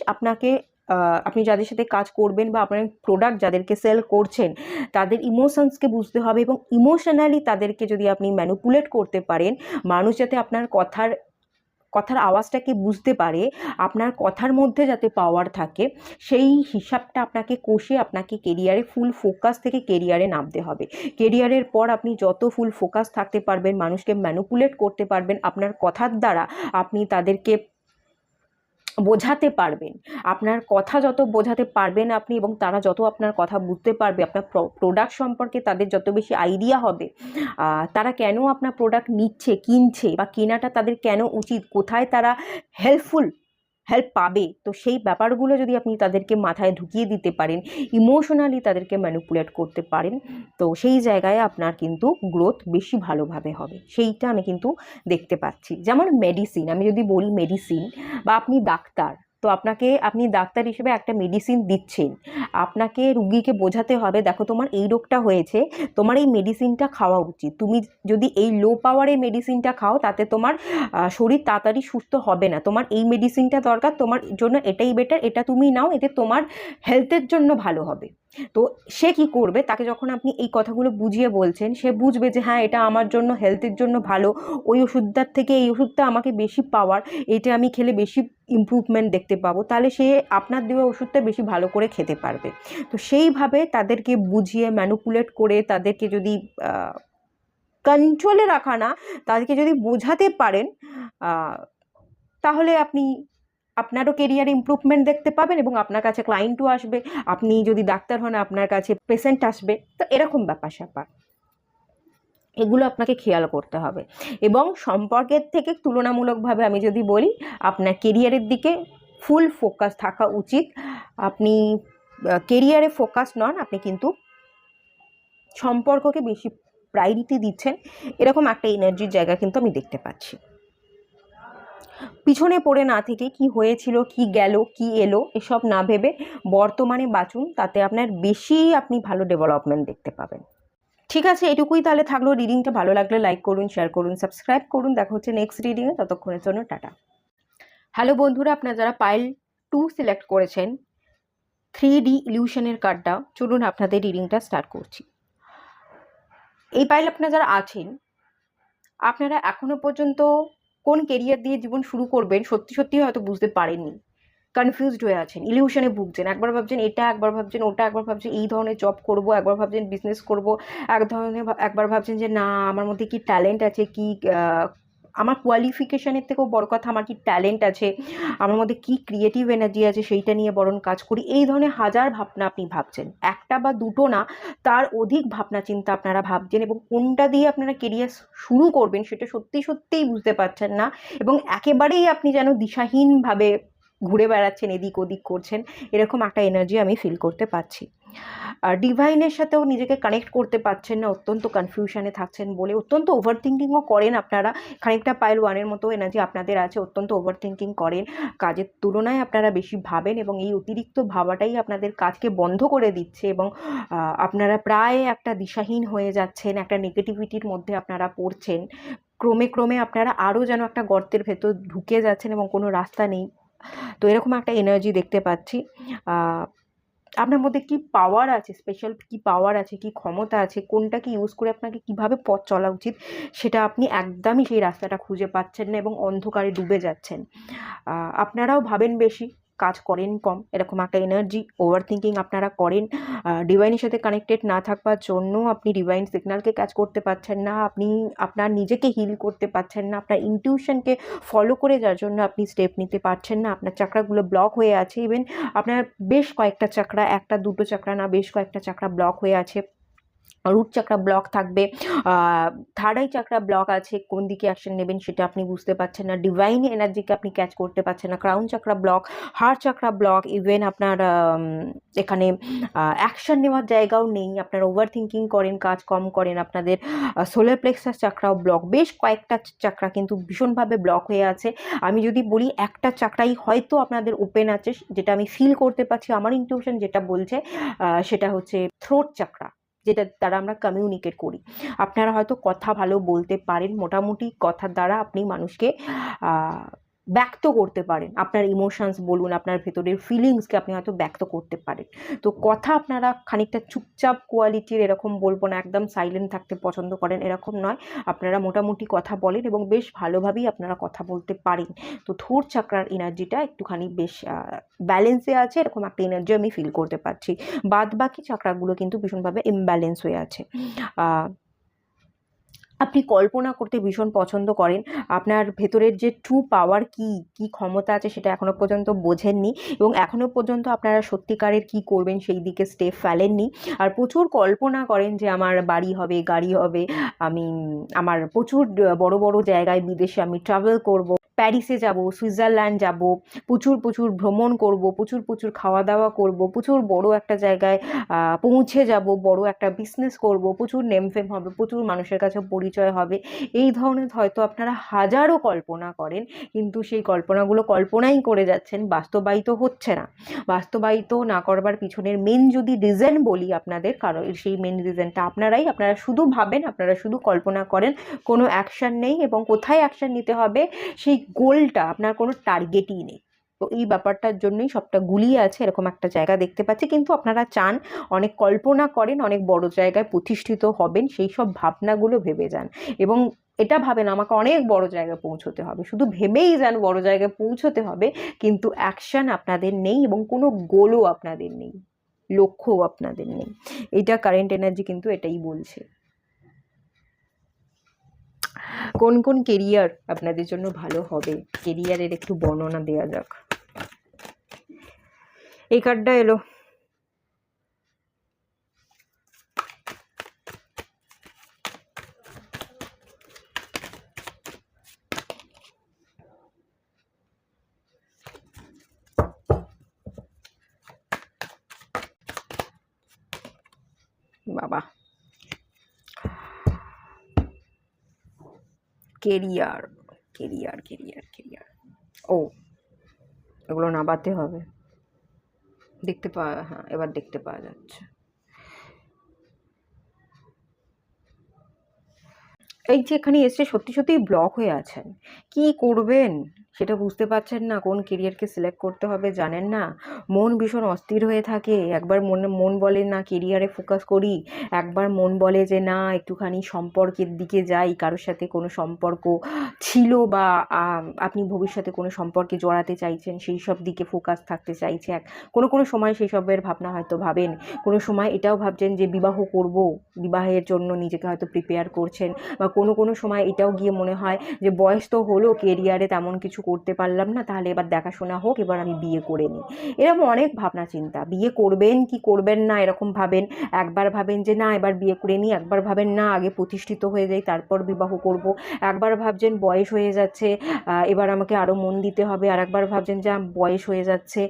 আপনি যাদের সাথে কাজ করবেন বা আপনার প্রোডাক্ট যাদেরকে সেল করছেন, তাদের ইমোশনসকে বুঝতে হবে, এবং ইমোশনালি তাদেরকে যদি আপনি ম্যানিপুলেট করতে পারেন, মানুষ যাতে আপনার কথার আওয়াজটাকে বুঝতে পারে, আপনার কথার মধ্যে যাতে পাওয়ার থাকে, সেই হিসাবটা আপনাকে কষে আপনাকে কেরিয়ারে ফুল ফোকাস থেকে কেরিয়ারে নামতে হবে। কেরিয়ারের পর আপনি যত ফুল ফোকাস থাকতে পারবেন, মানুষকে ম্যানিপুলেট করতে পারবেন, আপনার কথার দ্বারা আপনি তাদেরকে বোঝাতে পারবেন, আপনার কথা যত বোঝাতে পারবেন আপনি, এবং তারা যত আপনার কথা বুঝতে পারবে, আপনার প্রোডাক্ট সম্পর্কে তাদের যত বেশি আইডিয়া হবে, তারা কেন আপনার প্রোডাক্ট নিচ্ছে, কিনছে, বা কেনাটা তাদের কেন উচিত, কোথায় তারা হেল্প পাবে, তো সেই ব্যাপারগুলো যদি আপনি তাদেরকে মাথায় ঢুকিয়ে দিতে পারেন, ইমোশনালি তাদেরকে ম্যানিপুলেট করতে পারেন, তো সেই জায়গায় আপনার কিন্তু গ্রোথ বেশি ভালোভাবে হবে। সেইটা আমি কিন্তু দেখতে পাচ্ছি। যেমন মেডিসিন, আমি যদি বলি মেডিসিন, বা আপনি ডাক্তার, তো আপনি ডাক্তার হিসেবে একটা মেডিসিন দিচ্ছেন, আপনাকে রুগীকে বোঝাতে হবে, দেখো তোমার এই রোগটা হয়েছে, তোমার এই মেডিসিনটা খাওয়া উচিত, তুমি যদি এই লো পাওয়ারের মেডিসিনটা খাও তাতে তোমার শরীর তাড়াতাড়ি সুস্থ হবে না, তোমার এই মেডিসিনটা দরকার, তোমার জন্য এটাই বেটার, এটা তুমি নাও, এতে তোমার হেলথের জন্য ভালো হবে। তো সে কি করবে, তাকে যখন আপনি এই কথাগুলো বুঝিয়ে বলছেন, সে বুঝবে যে হ্যাঁ এটা আমার জন্য হেলথের জন্য ভালো, ওই ওষুধটার থেকে এই ওষুধটা আমাকে বেশি পাওয়ার, এটা আমি খেলে বেশি ইমপ্রুভমেন্ট দেখতে পাবো, তাহলে সে আপনার দেওয়া ওষুধটা বেশি ভালো করে খেতে পারবে। তো সেইভাবে তাদেরকে বুঝিয়ে ম্যানিপুলেট করে, তাদেরকে যদি কন্ট্রোলে রাখা না, তাদেরকে যদি বোঝাতে পারেন, তাহলে আপনারও কেরিয়ারে ইমপ্রুভমেন্ট দেখতে পাবেন, এবং আপনার কাছে ক্লায়েন্টও আসবে। আপনি যদি ডাক্তার হন, আপনার কাছে পেশেন্ট আসবে। তো এরকম ব্যাপার স্যাপার, এগুলো আপনাকে খেয়াল করতে হবে। এবং সম্পর্কের থেকে তুলনামূলকভাবে আমি যদি বলি, আপনার কেরিয়ারের দিকে ফুল ফোকাস থাকা উচিত। আপনি কেরিয়ারে ফোকাস নন, আপনি কিন্তু সম্পর্ককে বেশি প্রায়োরিটি দিচ্ছেন, এরকম একটা এনার্জির জায়গা কিন্তু আমি দেখতে পাচ্ছি। পিছনে পড়ে না থেকে কি হয়েছিল, কি গেল, কি এলো, এসব না ভেবে বর্তমানে বাঁচুন, তাতে আপনার বেশি আপনি ভালো ডেভেলপমেন্ট দেখতে পাবেন। ঠিক আছে, এটুকুই তাহলে থাকলো। রিডিংটা ভালো লাগলে লাইক করুন, শেয়ার করুন, সাবস্ক্রাইব করুন। দেখা হচ্ছে নেক্সট রিডিংয়ে, ততক্ষণের জন্য টাটা। হ্যালো বন্ধুরা, আপনারা যারা পাইল 2 সিলেক্ট করেছেন 3D ইলিউশনের কার্ডটা, চলুন আপনাদের রিডিংটা স্টার্ট করছি। এই পাইল আপনারা যারা আছেন, আপনারা এখনো পর্যন্ত কোন কেরিয়ার দিয়ে জীবন শুরু করবেন সত্যি সত্যি হয়তো বুঝতে পারেননি। কনফিউজড হয়ে আছেন, ইলিউশনে ভুগছেন। একবার ভাবছেন এটা, একবার ভাবছেন ওটা, একবার ভাবছেন এই ধরনের জব করব, একবার ভাবছেন বিজনেস করব, একবার ভাবছেন যে না আমার মধ্যে কি ট্যালেন্ট আছে, কি আমার কোয়ালিফিকেশনের থেকেও বড় কথা আমার কি ট্যালেন্ট আছে, আমার মধ্যে কি ক্রিয়েটিভ এনার্জি আছে সেইটা নিয়ে বরং কাজ করি। এই ধরনের হাজার ভাবনা আপনি ভাবছেন, একটা বা দুটো না, তার অধিক ভাবনা চিন্তা আপনারা ভাবছেন, এবং কোনটা দিয়ে আপনারা কেরিয়ার শুরু করবেন সেটা সত্যি সত্যিই বুঝতে পারছেন না, এবং একেবারেই আপনি যেন দিশাহীনভাবে ঘুরে বেড়াচ্ছেন, এদিক ওদিক করছেন, এরকম একটা এনার্জি আমি ফিল করতে পারছি। আর ডিভাইনের সাথেও নিজেকে কানেক্ট করতে পারছেন না, অত্যন্ত কনফিউশনে থাকছেন বলে। অত্যন্ত ওভার থিঙ্কিংও করেন আপনারা, খানিকটা পাইল ওয়ানের মতো এনার্জি আপনাদের আছে, অত্যন্ত ওভার থিঙ্কিং করেন, কাজের তুলনায় আপনারা বেশি ভাবেন, এবং এই অতিরিক্ত ভাবাটাই আপনাদের কাজকে বন্ধ করে দিচ্ছে, এবং আপনারা প্রায় একটা দিশাহীন হয়ে যাচ্ছেন, একটা নেগেটিভিটির মধ্যে আপনারা পড়ছেন। ক্রমে ক্রমে আপনারা আরও যেন একটা গর্তের ভেতর ঢুকে যাচ্ছেন এবং কোনো রাস্তা নেই। তো এরকম একটা এনার্জি দেখতে পাচ্ছি। আপনার মধ্যে কি পাওয়ার আছে, স্পেশাল কি পাওয়ার আছে, কি ক্ষমতা আছে, কোনটাকে ইউজ করে আপনাকে কিভাবে পথ চলা উচিত, সেটা আপনি একদমই সেই রাস্তাটা খুঁজে পাচ্ছেন না, এবং অন্ধকারে ডুবে যাচ্ছেন। আপনারাও ভাবেন বেশি, কাজ করেন কম, এরকম একটা এনার্জি। ওভার থিঙ্কিং আপনারা করেন, ডিভাইনের সাথে কানেক্টেড না থাকবার জন্য আপনি ডিভাইন সিগন্যালকে ক্যাচ করতে পারছেন না, আপনি আপনার নিজেকে হিল করতে পারছেন না, আপনার ইনটিউশনকে ফলো করে যার জন্য আপনি স্টেপ নিতে পারছেন না, আপনার চাকরাগুলো ব্লক হয়ে আছে। ইভেন আপনার বেশ কয়েকটা চাকরা, একটা দুটো চাকরা না, বেশ কয়েকটা চাকরা ব্লক হয়ে আছে। রুট চাকরা ব্লক থাকবে, থার্ড আই চাকরা ব্লক আছে, কোন দিকে অ্যাকশন নেবেন সেটা আপনি বুঝতে পারছেন না, ডিভাইন এনার্জিকে আপনি ক্যাচ করতে পারছেন না, crown চাকরা block, heart চাকরা block. Even আপনার এখানে অ্যাকশন নেওয়ার জায়গাও নেই, আপনার ওভার থিঙ্কিং করেন, কাজ কম করেন, আপনাদের সোলার প্লেক্সাস চাকরাও ব্লক, বেশ কয়েকটা চাকরা কিন্তু ভীষণভাবে ব্লক হয়ে আছে। আমি যদি বলি একটা চাকরাই হয়তো আপনাদের ওপেন আছে, যেটা আমি ফিল করতে পারছি, আমার ইনটিউশন যেটা বলছে সেটা হচ্ছে থ্রোট চাকরা, যেটা দ্বারা আমরা কমিউনিকেট করি। আপনারা হয়তো কথা ভালো বলতে পারেন, মোটামুটি কথার দ্বারা আপনি মানুষকে ব্যক্ত করতে পারেন, আপনার ইমোশনস বলুন, আপনার ভেতরের ফিলিংসকে আপনি হয়তো ব্যক্ত করতে পারেন। তো কথা আপনারা খানিকটা চুপচাপ কোয়ালিটির, এরকম বলবো না একদম সাইলেন্ট থাকতে পছন্দ করেন, এরকম নয়, আপনারা মোটামুটি কথা বলেন এবং বেশ ভালোভাবেই আপনারা কথা বলতে পারেন। তো থোর চাকরার এনার্জিটা একটুখানি বেশ ব্যালেন্সে আছে, এরকম একটা এনার্জি আমি ফিল করতে পারছি। বাদ বাকি চাকরাগুলো কিন্তু ভীষণভাবে ইমব্যালেন্স হয়ে আছে। আপনি কল্পনা করতে ভীষণ পছন্দ করেন, আপনার ভেতরের যে ট্রু পাওয়ার কি ক্ষমতা আছে সেটা এখনো পর্যন্ত বোঝেননি, এবং এখনো পর্যন্ত আপনারা সত্যিকারের কি করবেন সেই দিকে স্টেপ ফেলেননি। আর প্রচুর কল্পনা করেন যে আমার বাড়ি হবে, গাড়ি হবে, আমি আমার প্রচুর বড় বড় জায়গায় বিদেশে আমি ট্রাভেল করব, প্যারিসে যাব, সুইজারল্যান্ড যাব, প্রচুর প্রচুর ভ্রমণ করব, প্রচুর প্রচুর খাওয়া দাওয়া করব, প্রচুর বড় একটা জায়গায় পৌঁছে যাব, বড় একটা বিজনেস করব, প্রচুর নেম ফেম হবে, প্রচুর মানুষের কাছে পরিচয় হবে। এই ধরনের হয়তো আপনারা হাজারো কল্পনা করেন, কিন্তু সেই কল্পনাগুলো কল্পনাই করে যাচ্ছেন, বাস্তবায়িত হচ্ছে না। বাস্তবায়িত না করবার পিছনের মেন যদি রিজন বলি আপনাদের, কারণ সেই মেন রিজনটা আপনারা শুধু ভাবেন, আপনারা শুধু কল্পনা করেন, কোনো অ্যাকশন নেই, এবং কোথায় অ্যাকশন নিতে হবে সেই গোলটা, আপনার কোনো টার্গেটই নেই। তো এই ব্যাপারটার জন্যই সবটা গুলিয়ে আছে, এরকম একটা জায়গা দেখতে পাচ্ছি। কিন্তু আপনারা চান, অনেক কল্পনা করেন, অনেক বড় জায়গায় প্রতিষ্ঠিত হবেন, সেই সব ভাবনাগুলো ভেবে যান, এবং এটা ভাবেন আমাকে অনেক বড় জায়গায় পৌঁছতে হবে, শুধু ভেবেই যান বড় জায়গায় পৌঁছতে হবে, কিন্তু অ্যাকশন আপনাদের নেই, এবং কোনো গোলও আপনাদের নেই, লক্ষ্যও আপনাদের নেই। এটা কারেন্ট এনার্জি কিন্তু এটাই বলছে। কোন কোন কেরিয়ার আপনাদের জন্য ভালো হবে, কেরিয়ারের একটু বর্ণনা দেওয়া যাক। এই কার্ডটা এলো, বাবা, কেরিয়ার কেরিয়ার কেরিয়ার কেরিয়ার, ও এগুলো নাবাতে হবে, দেখতে পাওয়া, হ্যাঁ এবার দেখতে পাওয়া যাচ্ছে। এই যে এখানে এসে সত্যি সত্যিই ব্লক হয়ে আছেন, কি করবেন সেটা বুঝতে পারছেন না, কোন কেরিয়ারকে সিলেক্ট করতে হবে জানেন না, মন ভীষণ অস্থির হয়ে থাকে। একবার মন বলে না কেরিয়ারে ফোকাস করি, একবার মন বলে যে না একটুখানি সম্পর্কের দিকে যাই, কারোর সাথে কোনো সম্পর্ক ছিল বা আপনি ভবিষ্যতে কোনো সম্পর্কে জড়াতে চাইছেন সেই সব দিকে ফোকাস থাকতে চাইছে। কোনো কোনো সময় সেই সবের ভাবনা হয়তো ভাবেন, কোনো সময় এটাও ভাবছেন যে বিবাহ করব, বিবাহের জন্য নিজেকে হয়তো প্রিপেয়ার করছেন, বা কোনো কোনো সময় এটাও গিয়ে মনে হয় যে বয়স তো হলো, কেরিয়ারে তেমন কিছু করতে পারলাম না, তাহলে এবার দেখাশোনা হোক, এবার আমি বিয়ে করে নিই। এরকম অনেক ভাবনা চিন্তা, বিয়ে করবেন কি করবেন না এরকম ভাবেন। একবার ভাবেন যে না এবার বিয়ে করে নিই, একবার ভাবেন না আগে প্রতিষ্ঠিত হয়ে যাই তারপর বিবাহ করব, একবার ভাবছেন বয়স হয়ে যাচ্ছে এবার আমাকে আরও মন দিতে হবে, আর একবার ভাবছেন যে বয়স হয়ে যাচ্ছে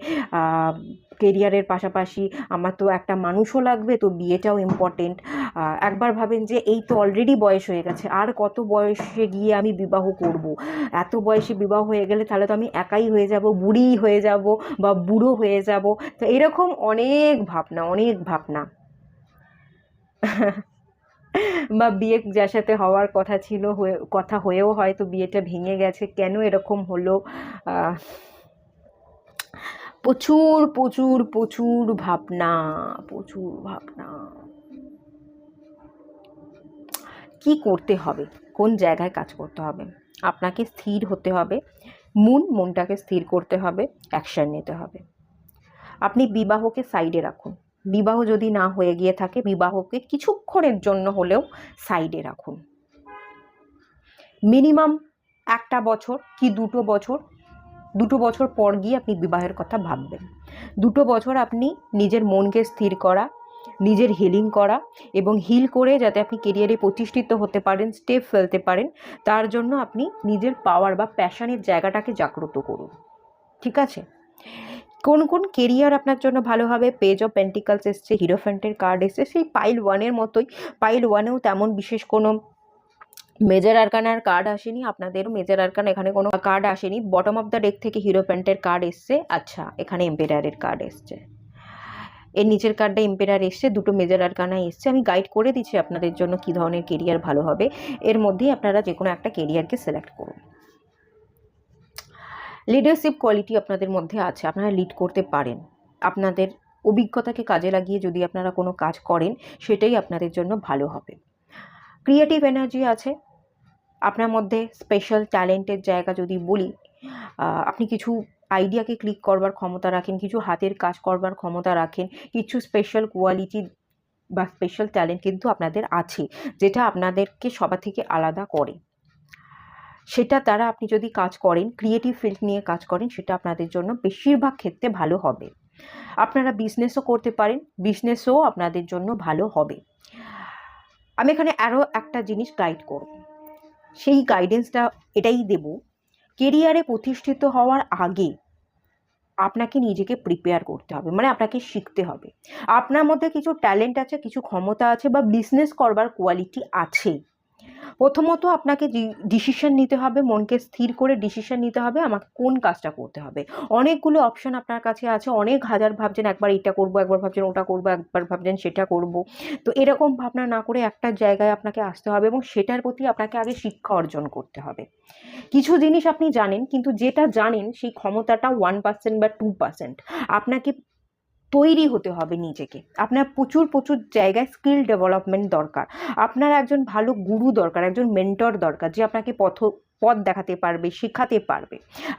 কেরিয়ারের পাশাপাশি আমার তো একটা মানুষও লাগবে, তো বিয়েটাও ইম্পর্টেন্ট। একবার ভাবেন যে এই তো অলরেডি বয়স হয়ে গেছে, আর কত বয়সে গিয়ে আমি বিবাহ করব, এত বয়সে বিবাহ হয়ে গেলে তাহলে তো আমি একাই হয়ে যাব, বুড়ি হয়ে যাব বা বুড়ো হয়ে যাব। তো এরকম অনেক ভাবনা, অনেক ভাবনা। বা বিয়ে যার সাথে হওয়ার কথা ছিল কথা হয়েও হয়তো বিয়েটা ভেঙে গেছে, কেন এরকম হলো। আহ প্রচুর প্রচুর প্রচুর ভাবনা, প্রচুর ভাবনা। কি করতে হবে, কোন জায়গায় কাজ করতে হবে, আপনাকে স্থির হতে হবে, মনটাকে স্থির করতে হবে, অ্যাকশন নিতে হবে। আপনি বিবাহকে সাইডে রাখুন, বিবাহ যদি না হয়ে গিয়ে থাকে বিবাহকে কিছুক্ষণের জন্য হলেও সাইডে রাখুন। মিনিমাম 1 বছর কি 2 বছর, 2 বছর পর গিয়ে আপনি বিবাহের কথা ভাববেন। 2 বছর আপনি নিজের মনকে স্থির করা, নিজের হিলিং করা, এবং হিল করে যাতে আপনি কেরিয়ারে প্রতিষ্ঠিত হতে পারেন, স্টেপ ফেলতে পারেন, তার জন্য আপনি নিজের পাওয়ার বা প্যাশনের জায়গাটাকে জাগ্রত করুন। ঠিক আছে? কোন কোন কেরিয়ার আপনার জন্য ভালো হবে? পেজ অফ পেন্টিকালস এসছে, হিরোফ্যান্টের কার্ড এসছে, সেই পাইল 1-এর মতোই। পাইল 1-এও তেমন বিশেষ কোনো মেজর আরকানার কার্ড আসেনি, আপনাদেরও মেজর আরকান এখানে কোনো কার্ড আসেনি। বটম অফ দ্য ডেক থেকে হিরোফ্যান্টের কার্ড এসছে, আচ্ছা এখানে এম্পেরারের কার্ড এসছে, এর নিচের কার্ডটা এম্পেরার এসছে, দুটো মেজর আরকানা এসছে। আমি গাইড করে দিচ্ছি আপনাদের জন্য কী ধরনের কেরিয়ার ভালো হবে, এর মধ্যেই আপনারা যে কোনো একটা কেরিয়ারকে সিলেক্ট করুন। লিডারশিপ কোয়ালিটি আপনাদের মধ্যে আছে, আপনারা লিড করতে পারেন। আপনাদের অভিজ্ঞতাকে কাজে লাগিয়ে যদি আপনারা কোনো কাজ করেন সেটাই আপনাদের জন্য ভালো হবে। ক্রিয়েটিভ এনার্জি আছে আপনার মধ্যে, স্পেশাল ট্যালেন্টের জায়গা যদি বলি, আপনি কিছু আইডিয়াকে ক্লিক করবার ক্ষমতা রাখেন, কিছু হাতের কাজ করবার ক্ষমতা রাখেন, কিছু স্পেশাল কোয়ালিটি বা স্পেশাল ট্যালেন্ট কিন্তু আপনাদের আছে, যেটা আপনাদেরকে সবার থেকে আলাদা করে। সেটা দ্বারা আপনি যদি কাজ করেন, ক্রিয়েটিভ ফিল্ড নিয়ে কাজ করেন, সেটা আপনাদের জন্য বেশিরভাগ ক্ষেত্রে ভালো হবে। আপনারা বিজনেসও করতে পারেন, বিজনেসও আপনাদের জন্য ভালো হবে। আমি এখানে আরও একটা জিনিস গাইড করব, সেই গাইডেন্সটা এটাই দেব, কেরিয়ারে প্রতিষ্ঠিত হওয়ার আগে আপনাকে নিজেকে প্রিপেয়ার করতে হবে, মানে আপনাকে শিখতে হবে। আপনার মধ্যে কিছু ট্যালেন্ট আছে, কিছু ক্ষমতা আছে বা বিজনেস করবার কোয়ালিটি আছে। প্রথমত আপনাকে ডিসিশন নিতে হবে, মনকে স্থির করে ডিসিশন নিতে হবে আমাকে কোন কাজটা করতে হবে। অনেকগুলো অপশন আপনার কাছে আছে, অনেক হাজার ভাবছেন, একবার এটা করব, একবার ভাবছেন ওটা করব, একবার ভাবছেন সেটা করব। তো এরকম ভাবনা না করে একটা জায়গায় আপনাকে আসতে হবে এবং সেটার প্রতি আপনাকে আগে শিক্ষা অর্জন করতে হবে। কিছু জিনিস আপনি জানেন, কিন্তু যেটা জানেন সেই ক্ষমতাটা 1% বা 2%। আপনাকে তৈরি হতে হবে নিজেকে, আপনার প্রচুর প্রচুর জায়গায় স্কিল ডেভেলপমেন্ট দরকার। আপনার একজন ভালো গুরু দরকার, একজন মেন্টর দরকার, যে আপনাকে পথ দেখাতে পারবে, শেখাতে পারবে।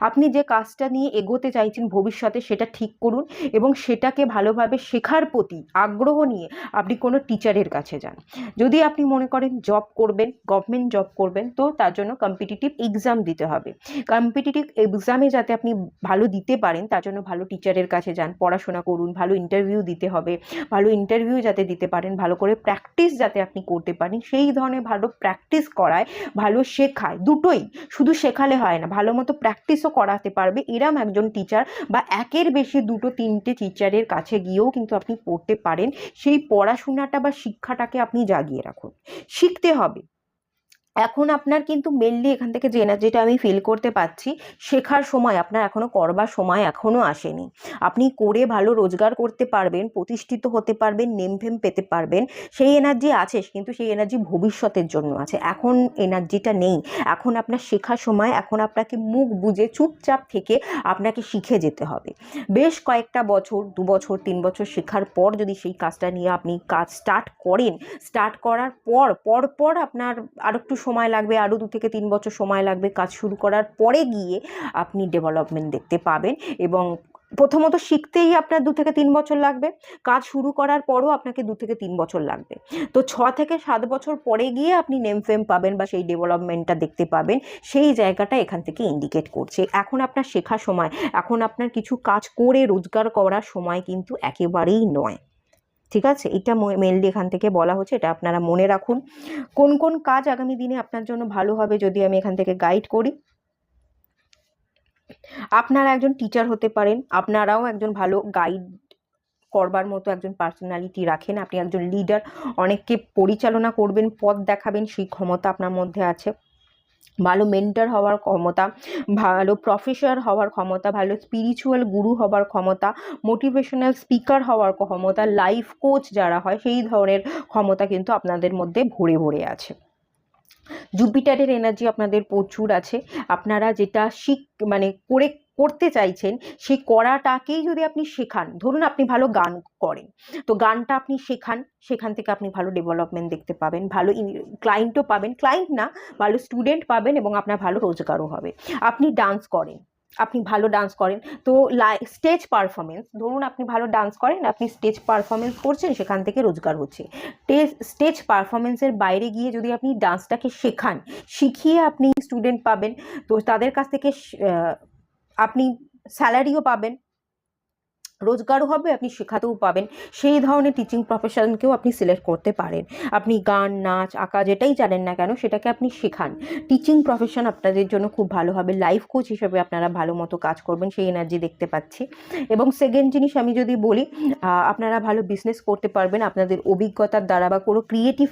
আপনি যে কাজটা নিয়ে এগোতে চাইছেন ভবিষ্যতে সেটা ঠিক করুন এবং সেটাকে ভালোভাবে শেখার প্রতি আগ্রহ নিয়ে আপনি কোনো টিচারের কাছে যান। যদি আপনি মনে করেন জব করবেন, গভর্নমেন্ট জব করবেন, তো তার জন্য কম্পিটিটিভ এক্সাম দিতে হবে। কম্পিটিটিভ এক্সামে যাতে আপনি ভালো দিতে পারেন তার জন্য ভালো টিচারের কাছে যান, পড়াশোনা করুন, ভালো ইন্টারভিউ দিতে হবে, ভালো ইন্টারভিউ যাতে দিতে পারেন, ভালো করে প্র্যাকটিস যাতে আপনি করতে পারেন, সেই ধরনের ভালো প্র্যাকটিস করায়, ভালো শেখায়, দুটোই, শুধু শেখালে হয় না, ভালো মতো প্র্যাকটিসও করাতে পারবে এরম একজন টিচার বা একের বেশি 2-3টে টিচারের কাছে গিয়েও কিন্তু আপনি পড়তে পারেন। সেই পড়াশোনাটা বা শিক্ষাটাকে আপনি জাগিয়ে রাখুন, শিখতে হবে। এখন আপনার কিন্তু মেনলি এখান থেকে যে এনার্জিটা আমি ফিল করতে পাচ্ছি, শেখার সময় আপনার এখনো করবার সময় এখনো আসেনি। আপনি করে ভালো রোজগার করতে পারবেন, প্রতিষ্ঠিত হতে পারবেন, নেম ফেম পেতে পারবেন, সেই এনার্জি আছে, কিন্তু সেই এনার্জি ভবিষ্যতের জন্য আছে, এখন এনার্জিটা নেই। এখন আপনার শেখার সময়, এখন আপনাকে মুখ বুজে চুপচাপ থেকে আপনাকে শিখে যেতে হবে। বেশ কয়েকটা বছর, 2 বছর 3 বছর শেখার পর যদি সেই কাজটা নিয়ে আপনি কাজ স্টার্ট করেন, স্টার্ট করার পর আপনার আর একটু সময় লাগবে, আরও 2 থেকে 3 বছর সময় লাগবে, কাজ শুরু করার পরে গিয়ে আপনি ডেভেলপমেন্ট দেখতে পাবেন। এবং প্রথমত শিখতেই আপনার 2 থেকে 3 বছর লাগবে, কাজ শুরু করার পরও আপনাকে 2 থেকে 3 বছর লাগবে। তো 6 থেকে 7 বছর পরে গিয়ে আপনি নেম ফেম পাবেন বা সেই ডেভেলপমেন্টটা দেখতে পাবেন, সেই জায়গাটা এখান থেকে ইন্ডিকেট করছে। এখন আপনার শেখার সময়, এখন আপনার কিছু কাজ করে রোজগার করার সময় কিন্তু একেবারেই নয়। ঠিক আছে, এটা মেনলি এখান থেকে বলা হচ্ছে, এটা আপনারা মনে রাখুন। কোন কোন কাজ আগামী দিনে আপনার জন্য ভালো হবে যদি আমি এখান থেকে গাইড করি। আপনারা একজন টিচার হতে পারেন, আপনারাও একজন ভালো গাইড করবার মতো একজন পার্সোনালিটি রাখেন, আপনি একজন লিডার, অনেককে পরিচালনা করবেন, পথ দেখাবেন, সেই ক্ষমতা আপনার মধ্যে আছে। ভালো মেন্টর হওয়ার ক্ষমতা, ভালো প্রফেসর হওয়ার ক্ষমতা, ভালো স্পিরিচুয়াল গুরু হওয়ার ক্ষমতা, মোটিভেশনাল স্পিকার হওয়ার ক্ষমতা, লাইফ কোচ যারা হয় সেই ধরনের ক্ষমতা কিন্তু আপনাদের মধ্যে ভরে ভরে আছে। জুপিটারের এনার্জি আপনাদের প্রচুর আছে। আপনারা যেটা মানে করতে চাইছেন, সেই করাটাকেই যদি আপনি শেখান, ধরুন আপনি ভালো গান করেন, তো গানটা আপনি শেখান, সেখান থেকে আপনি ভালো ডেভেলপমেন্ট দেখতে পাবেন, ভালো ক্লায়েন্টও পাবেন, ক্লায়েন্ট না, ভালো স্টুডেন্ট পাবেন, এবং আপনার ভালো রোজগারও হবে। আপনি ডান্স করেন, আপনি ভালো ডান্স করেন, তো স্টেজ পারফরমেন্স, ধরুন আপনি ভালো ডান্স করেন, আপনি স্টেজ পারফরমেন্স করছেন, সেখান থেকে রোজগার হচ্ছে। স্টেজ পারফরমেন্সের বাইরে গিয়ে যদি আপনি ডান্সটাকে শেখান, শিখিয়ে আপনি স্টুডেন্ট পাবেন, তো তাদের কাছ থেকে আপনি স্যালারিও পাবেন, রোজগারও হবে, আপনি শেখাতেও পাবেন। সেই ধরনের টিচিং প্রফেশনকেও আপনি সিলেক্ট করতে পারেন। আপনি গান, নাচ, আঁকা যেটাই জানেন না কেন সেটাকে আপনি শেখান, টিচিং প্রফেশন আপনাদের জন্য খুব ভালো হবে। লাইফ কোচ হিসেবে আপনারা ভালো মতো কাজ করবেন, সেই এনার্জি দেখতে পাচ্ছি। এবং সেকেন্ড জিনিস আমি যদি বলি, আপনারা ভালো বিজনেস করতে পারবেন আপনাদের অভিজ্ঞতার দ্বারা, বা কোনো ক্রিয়েটিভ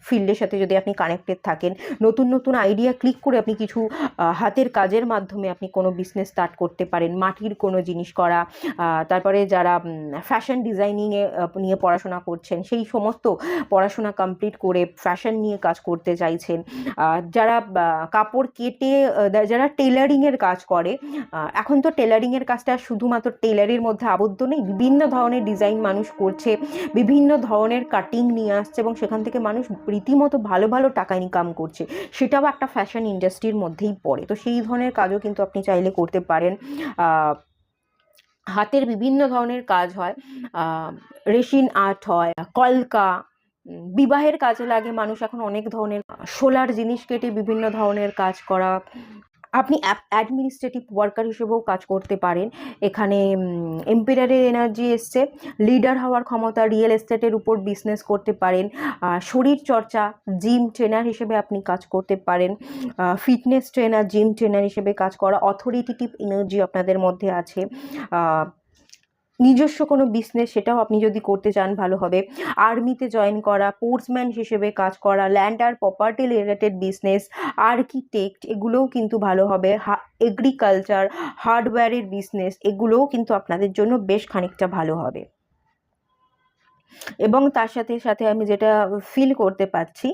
ফিল্ডের সাথে যদি আপনি কানেক্টেড থাকেন, নতুন নতুন আইডিয়া ক্লিক করে আপনি কিছু হাতের কাজের মাধ্যমে আপনি কোনো বিজনেস স্টার্ট করতে পারেন, মাটির কোনো জিনিস করা, তারপরে যারা ফ্যাশন ডিজাইনিংয়ে নিয়ে পড়াশোনা করছেন, সেই সমস্ত পড়াশোনা কমপ্লিট করে ফ্যাশন নিয়ে কাজ করতে চাইছেন, যারা কাপড় কেটে, যারা টেলারিংয়ের কাজ করে, এখন তো টেলারিংয়ের কাজটা শুধুমাত্র টেলারের মধ্যে আবদ্ধ নেই, বিভিন্ন ধরনের ডিজাইন মানুষ করছে, বিভিন্ন ধরনের কাটিং নিয়ে আসছে, এবং সেখান থেকে মানুষ রীতিমতো ভালো ভালো টাকা ইনকাম করছে, সেটাও একটা ফ্যাশন ইন্ডাস্ট্রির মধ্যেই পড়ে। তো সেই ধরনের কাজও কিন্তু আপনি চাইলে করতে পারেন। হাতের বিভিন্ন ধরনের কাজ হয়, রেশিন আর্ট হয়, কলকা, বিবাহের কাজে লাগে মানুষ এখন অনেক ধরনের, সোলার জিনিস কেটে বিভিন্ন ধরনের কাজ করা, আপনি অ্যাডমিনিস্ট্রেটিভ ওয়ার্কার হিসেবেও কাজ করতে পারেন। এখানে এম্পিরারের এনার্জি এসছে, লিডার হওয়ার ক্ষমতা, রিয়েল এস্টেটের উপর বিজনেস করতে পারেন, শরীর চর্চা, জিম ট্রেনার হিসেবে আপনি কাজ করতে পারেন, ফিটনেস ট্রেনার, জিম ট্রেনার হিসেবে কাজ করা, অথরিটেটিভ এনার্জি আপনাদের মধ্যে আছে। নিজস্ব কোনো বিজনেস, সেটাও আপনি যদি করতে চান ভালো হবে। আর্মিতে জয়েন করা, পোর্টসম্যান হিসেবে কাজ করা, ল্যান্ড আর প্রপার্টি রিলেটেড বিজনেস, আর্কিটেক্ট, এগুলোও কিন্তু ভালো হবে। এগ্রিকালচার, হার্ডওয়্যারের বিজনেস, এগুলোও কিন্তু আপনাদের জন্য বেশ খানিকটা ভালো হবে। এবং তার সাথে সাথে আমি যেটা ফিল করতে পাচ্ছি,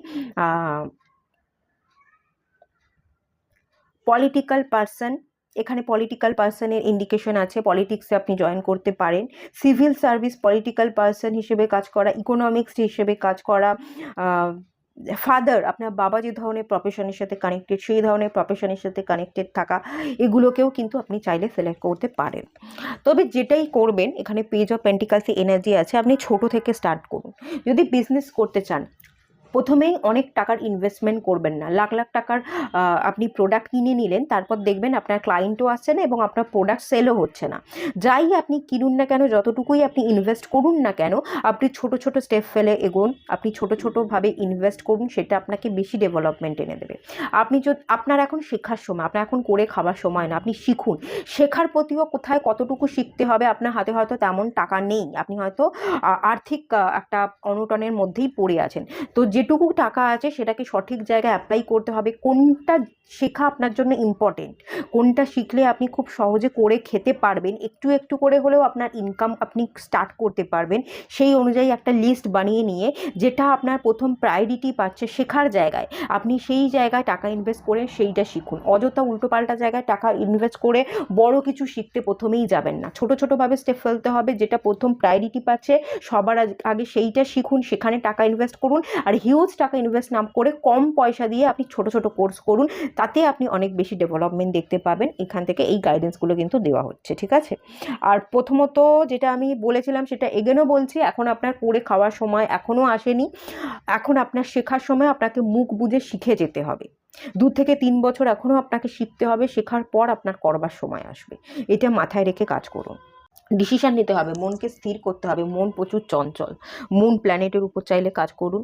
পলিটিক্যাল পার্সন, এখানে পলিটিক্যাল পার্সনের ইন্ডিকেশন আছে, পলিটিক্সে আপনি জয়েন করতে পারেন। সিভিল সার্ভিস, পলিটিক্যাল পার্সন হিসেবে কাজ করা, ইকোনমিক্স হিসেবে কাজ করা, ফাদার, আপনার বাবা যে ধরনের প্রফেশনের সাথে কানেক্টেড, সেই ধরনের প্রফেশনের সাথে কানেক্টেড থাকা, এগুলোকেও কিন্তু আপনি চাইলে সিলেক্ট করতে পারেন। তবে যেটাই করবেন, এখানে পেজ অফ পেন্টিকালসে এনার্জি আছে, আপনি ছোট থেকে স্টার্ট করুন। যদি বিজনেস করতে চান, প্রথমেই অনেক টাকার ইনভেস্টমেন্ট করবেন না, লাখ লাখ টাকার আপনি প্রোডাক্ট কিনে নিলেন, তারপর দেখবেন আপনার ক্লায়েন্টও আসছে না এবং আপনার প্রোডাক্ট সেলও হচ্ছে না। যাই আপনি কিনুন না কেন, যতটুকুই আপনি ইনভেস্ট করুন না কেন, আপনি ছোট ছোট স্টেপ ফেলে এগোন, আপনি ছোট ছোটোভাবে ইনভেস্ট করুন, সেটা আপনাকে বেশি ডেভেলপমেন্ট এনে দেবে। আপনি আপনার এখন শেখার সময়, আপনার এখন করে খাওয়ার সময় না, আপনি শিখুন। শেখার প্রতিও কোথায় কতটুকু শিখতে হবে, আপনার হাতে হয়তো তেমন টাকা নেই, আপনি হয়তো আর্থিক একটা অনটনের মধ্যেই পড়ে আছেন, তো যে যেটুকু টাকা আছে সেটাকে সঠিক জায়গায় অ্যাপ্লাই করতে হবে। কোনটা শেখা আপনার জন্য ইম্পর্টেন্ট, কোনটা শিখলে আপনি খুব সহজে করে খেতে পারবেন, একটু একটু করে হলেও আপনার ইনকাম আপনি স্টার্ট করতে পারবেন, সেই অনুযায়ী একটা লিস্ট বানিয়ে নিয়ে যেটা আপনার প্রথম প্রায়োরিটি পাচ্ছে শেখার জায়গায়, আপনি সেই জায়গায় টাকা ইনভেস্ট করে সেইটা শিখুন। অযথা উল্টোপাল্টা জায়গায় টাকা ইনভেস্ট করে বড় কিছু শিখতে প্রথমেই যাবেন না, ছোট ছোটোভাবে স্টেপ ফেলতে হবে। যেটা প্রথম প্রায়োরিটি পাচ্ছে সবার আগে সেইটা শিখুন, সেখানে টাকা ইনভেস্ট করুন। আর হিউজ টাকা ইনভেস্ট না করে কম পয়সা দিয়ে আপনি ছোট ছোট কোর্স করুন, তাতে আপনি অনেক বেশি ডেভেলপমেন্ট দেখতে পাবেন। এখান থেকে এই গাইডেন্সগুলো কিন্তু দেওয়া হচ্ছে, ঠিক আছে। আর প্রথমত যেটা আমি বলেছিলাম সেটা এগেনও বলছি, এখন আপনার করে খাওয়ার সময় এখনও আসেনি, এখন আপনার শেখার সময় আপনাকে মুখ বুজে শিখে যেতে হবে। 2 থেকে 3 বছর এখনও আপনাকে শিখতে হবে, শেখার পর আপনার করবার সময় আসবে। এটা মাথায় রেখে কাজ করুন। ডিসিশন নিতে হবে, মনকে স্থির করতে হবে। মন প্রচুর চঞ্চল, মুন প্ল্যানেটের উপর চাইলে কাজ করুন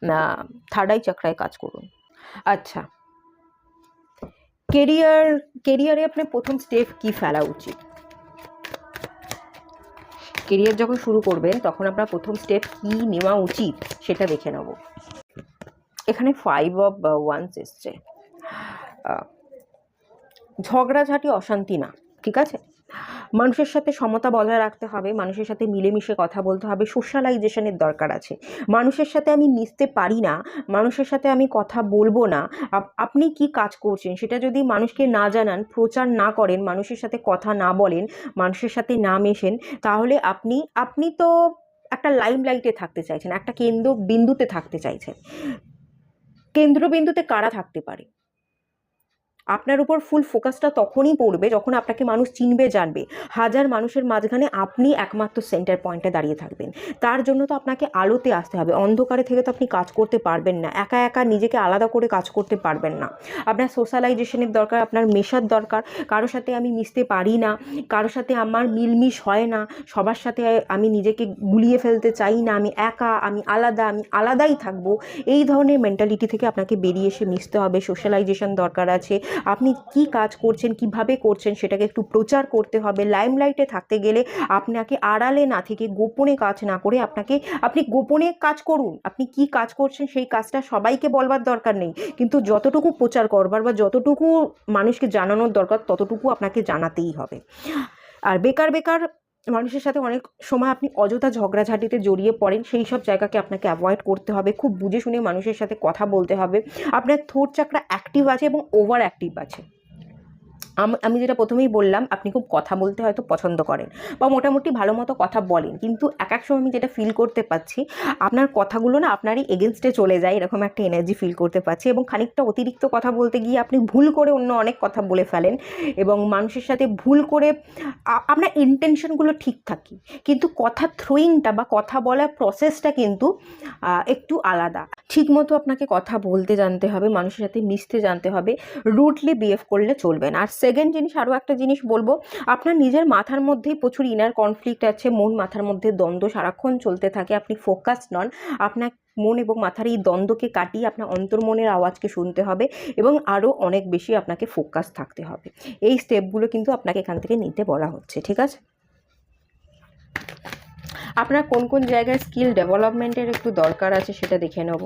না, থার্ড আই চক্রায় কাজ করুন। আচ্ছা, কেরিয়ারে আপনার প্রথম স্টেপ কি ফেলা উচিত? কেরিয়ার যখন শুরু করবেন তখন আপনার প্রথম স্টেপ কি নেওয়া উচিত সেটা দেখে নেব। এখানে 5 অফ ওয়ান্স এসছে। ঝগড়াঝাটি অশান্তি না, ঠিক আছে। মানুষের সাথে সমতা বজায় রাখতে হবে, মানুষের সাথে মিলেমিশে কথা বলতে হবে, সোশ্যালাইজেশনের দরকার আছে। মানুষের সাথে আমি মিশতে পারি না, মানুষের সাথে আমি কথা বলবো না, আপনি কি কাজ করছেন সেটা যদি মানুষকে না জানান, প্রচার না করেন, মানুষের সাথে কথা না বলেন, মানুষের সাথে না মেশেন, তাহলে আপনি তো একটা লাইমলাইটে থাকতে চাইছেন, একটা কেন্দ্রবিন্দুতে থাকতে চাইছেন। কেন্দ্রবিন্দুতে কারা থাকতে পারে? আপনার উপর ফুল ফোকাসটা তখনই পড়বে যখন আপনাকে মানুষ চিনবে, জানবে। হাজার মানুষের মাঝখানে আপনি একমাত্র সেন্টার পয়েন্টে দাঁড়িয়ে থাকবেন। তার জন্য তো আপনাকে আলোতে আসতে হবে, অন্ধকারে থেকে তো আপনি কাজ করতে পারবেন না, একা একা নিজেকে আলাদা করে কাজ করতে পারবেন না। আপনার সোশ্যালাইজেশনের দরকার, আপনার মেশার দরকার। কারোর সাথে আমি মিশতে পারি না, কারোর সাথে আমার মিলমিশ হয় না, সবার সাথে আমি নিজেকে গুলিয়ে ফেলতে চাই না, আমি একা, আমি আলাদাই থাকবো, এই ধরনের মেন্টালিটি থেকে আপনাকে বেরিয়ে এসে মিশতে হবে। সোশ্যালাইজেশন দরকার আছে। আপনি কি কাজ করছেন, কিভাবে করছেন সেটাকে একটু প্রচার করতে হবে। লাইমলাইটে থাকতে গেলে আপনাকে আড়ালে না থেকে, গোপনে কাজ না করে আপনি গোপনে কাজ করুন। আপনি কি কাজ করছেন সেই কাজটা সবাইকে বলবার দরকার নেই, কিন্তু যতটুকু প্রচার করবার বা যতটুকু মানুষকে জানানোর দরকার ততটুকু আপনাকে জানাতেই হবে। আর বেকার মানুষের সাথে অনেক সময় আপনি অযথা ঝগড়াঝাটিতে জড়িয়ে পড়েন, সেই সব জায়গাকে আপনাকে অ্যাভয়েড করতে হবে। খুব বুঝে শুনে মানুষের সাথে কথা বলতে হবে। আপনার থ্রোট চাকরা অ্যাক্টিভ আছে এবং ওভার অ্যাক্টিভ আছে। আমি যেটা প্রথমেই বললাম, আপনি খুব কথা বলতে হয়তো পছন্দ করেন বা মোটামুটি ভালো মতো কথা বলেন, কিন্তু এক সময় আমি যেটা ফিল করতে পাচ্ছি, আপনার কথাগুলো না আপনারই এগেনস্টে চলে যায়, এরকম একটা এনার্জি ফিল করতে পাচ্ছি। এবং খানিকটা অতিরিক্ত কথা বলতে গিয়ে আপনি ভুল করে অন্য অনেক কথা বলে ফেলেন, এবং মানুষের সাথে ভুল করে আপনার ইন্টেনশনগুলো ঠিক থাকে, কিন্তু কথা থ্রোয়িংটা বা কথা বলার প্রসেসটা কিন্তু একটু আলাদা। ঠিকমতো আপনাকে কথা বলতে জানতে হবে, মানুষের সাথে মিশতে জানতে হবে, রুডলি বিহেভ করলে চলবে না। আর সেকেন্ড জিনিস, আরও একটা জিনিস বলবো, আপনার নিজের মাথার মধ্যেই প্রচুর ইনার কনফ্লিক্ট আছে, মন মাথার মধ্যে দ্বন্দ্ব সারাক্ষণ চলতে থাকে, আপনি ফোকাসড নন। আপনার মন এবং মাথার এই দ্বন্দ্বকে কাটিয়ে আপনার অন্তর্মনের আওয়াজকে শুনতে হবে এবং আরও অনেক বেশি আপনাকে ফোকাস থাকতে হবে। এই স্টেপগুলো কিন্তু আপনাকে এখান থেকে নিতে বলা হচ্ছে, ঠিক আছে। আপনার কোন কোন জায়গায় স্কিল ডেভেলপমেন্টের একটু দরকার আছে সেটা দেখে নেব।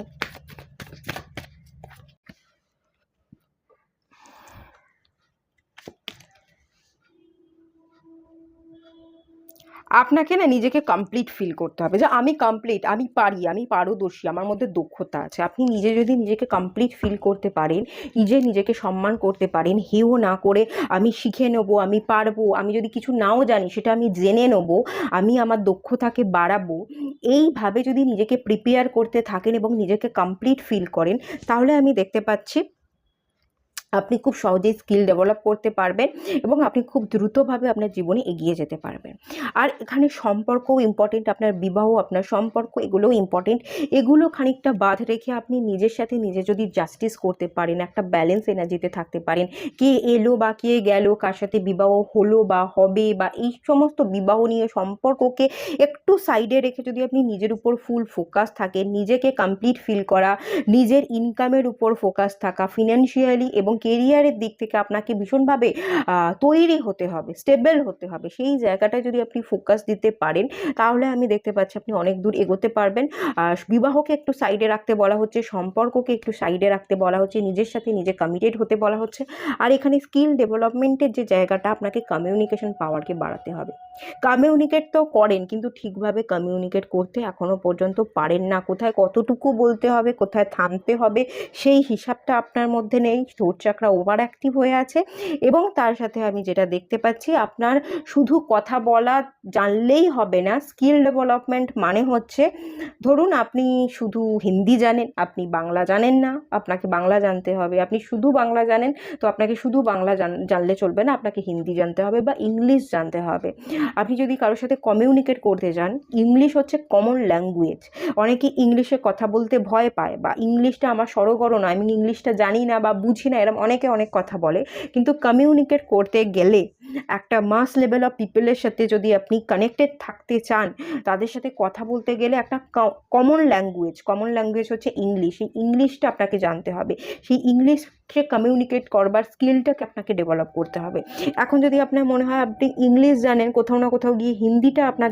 আপনাকে না নিজেকে কমপ্লিট ফিল করতে হবে যে আমি কমপ্লিট, আমি পারি, আমি পারদর্শী, আমার মধ্যে দক্ষতা আছে। আপনি যদি নিজেকে কমপ্লিট ফিল করতে পারেন, নিজেকে সম্মান করতে পারেন, হেও না করে আমি শিখে নেবো, আমি পারবো, আমি যদি কিছু নাও জানি সেটা আমি জেনে নেবো, আমি আমার দক্ষতাকে বাড়াবো, এইভাবে যদি নিজেকে প্রিপেয়ার করতে থাকেন এবং নিজেকে কমপ্লিট ফিল করেন, তাহলে আমি দেখতে পাচ্ছি আপনি খুব সহজেই স্কিল ডেভেলপ করতে পারবেন এবং আপনি খুব দ্রুতভাবে আপনার জীবনে এগিয়ে যেতে পারবেন। আর এখানে সম্পর্কও ইম্পর্টেন্ট, আপনার বিবাহ, আপনার সম্পর্ক, এগুলোও ইম্পর্টেন্ট। এগুলো খানিকটা বাদ রেখে আপনি নিজের সাথে নিজে যদি জাস্টিস করতে পারেন, একটা ব্যালেন্স এনার্জিতে থাকতে পারেন, কে এলো বা কে গেল, কার সাথে বিবাহ হলো বা হবে, বা এই সমস্ত বিবাহ নিয়ে সম্পর্ককে একটু সাইডে রেখে যদি আপনি নিজের উপর ফুল ফোকাস থাকেন, নিজেকে কমপ্লিট ফিল করা, নিজের ইনকামের উপর ফোকাস থাকা, ফিনান্সিয়ালি এবং কেরিয়ারের দিক থেকে আপনাকে ভীষণভাবে তৈরি হতে হবে, স্টেবল হতে হবে। সেই জায়গাটায় যদি আপনি ফোকাস দিতে পারেন তাহলে আমি দেখতে পাচ্ছি আপনি অনেক দূর এগোতে পারবেন। বিবাহকে একটু সাইডে রাখতে বলা হচ্ছে, সম্পর্ককে একটু সাইডে রাখতে বলা হচ্ছে, নিজের সাথে নিজে কমিটেড হতে বলা হচ্ছে। আর এখানে স্কিল ডেভেলপমেন্টের যে জায়গাটা, আপনাকে কমিউনিকেশন পাওয়ারকে বাড়াতে হবে। কমিউনিকেট তো করেন কিন্তু ঠিকভাবে কমিউনিকেট করতে এখনো পর্যন্ত পারেন না। কোথায় কতটুকু বলতে হবে, কোথায় থামতে হবে, সেই হিসাবটা আপনার মধ্যে নেই। থ্রোট চাকরা ওভার অ্যাক্টিভ হয়ে আছে। এবং তার সাথে আমি যেটা দেখতে পাচ্ছি, আপনার শুধু কথা বলা জানলেই হবে না। স্কিল ডেভেলপমেন্ট মানে হচ্ছে, ধরুন আপনি শুধু হিন্দি জানেন, আপনি বাংলা জানেন না, আপনাকে বাংলা জানতে হবে। আপনি শুধু বাংলা জানেন, তো আপনাকে শুধু বাংলা জানলে চলবে না, আপনাকে হিন্দি জানতে হবে বা ইংলিশ জানতে হবে। আপনি যদি কারোর সাথে কমিউনিকেট করতে যান, ইংলিশ হচ্ছে কমন ল্যাঙ্গুয়েজ। অনেকে ইংলিশে কথা বলতে ভয় পায়, বা ইংলিশটা আমার সড়গড় নয়, আমি ইংলিশটা জানি না বা বুঝি না, এরকম অনেকে অনেক কথা বলে। কিন্তু কমিউনিকেট করতে গেলে একটা মাস লেভেল অফ পিপলের সাথে যদি আপনি কানেক্টেড থাকতে চান, তাদের সাথে কথা বলতে গেলে একটা কমন ল্যাঙ্গুয়েজ হচ্ছে ইংলিশ। এই ইংলিশটা আপনাকে জানতে হবে। সেই ইংলিশকে কমিউনিকেট করবার স্কিলটাকে আপনাকে ডেভেলপ করতে হবে। এখন যদি আপনার মনে হয় আপনি ইংলিশ জানেন, কোথাও না কোথাও গিয়ে হিন্দিটা আপনার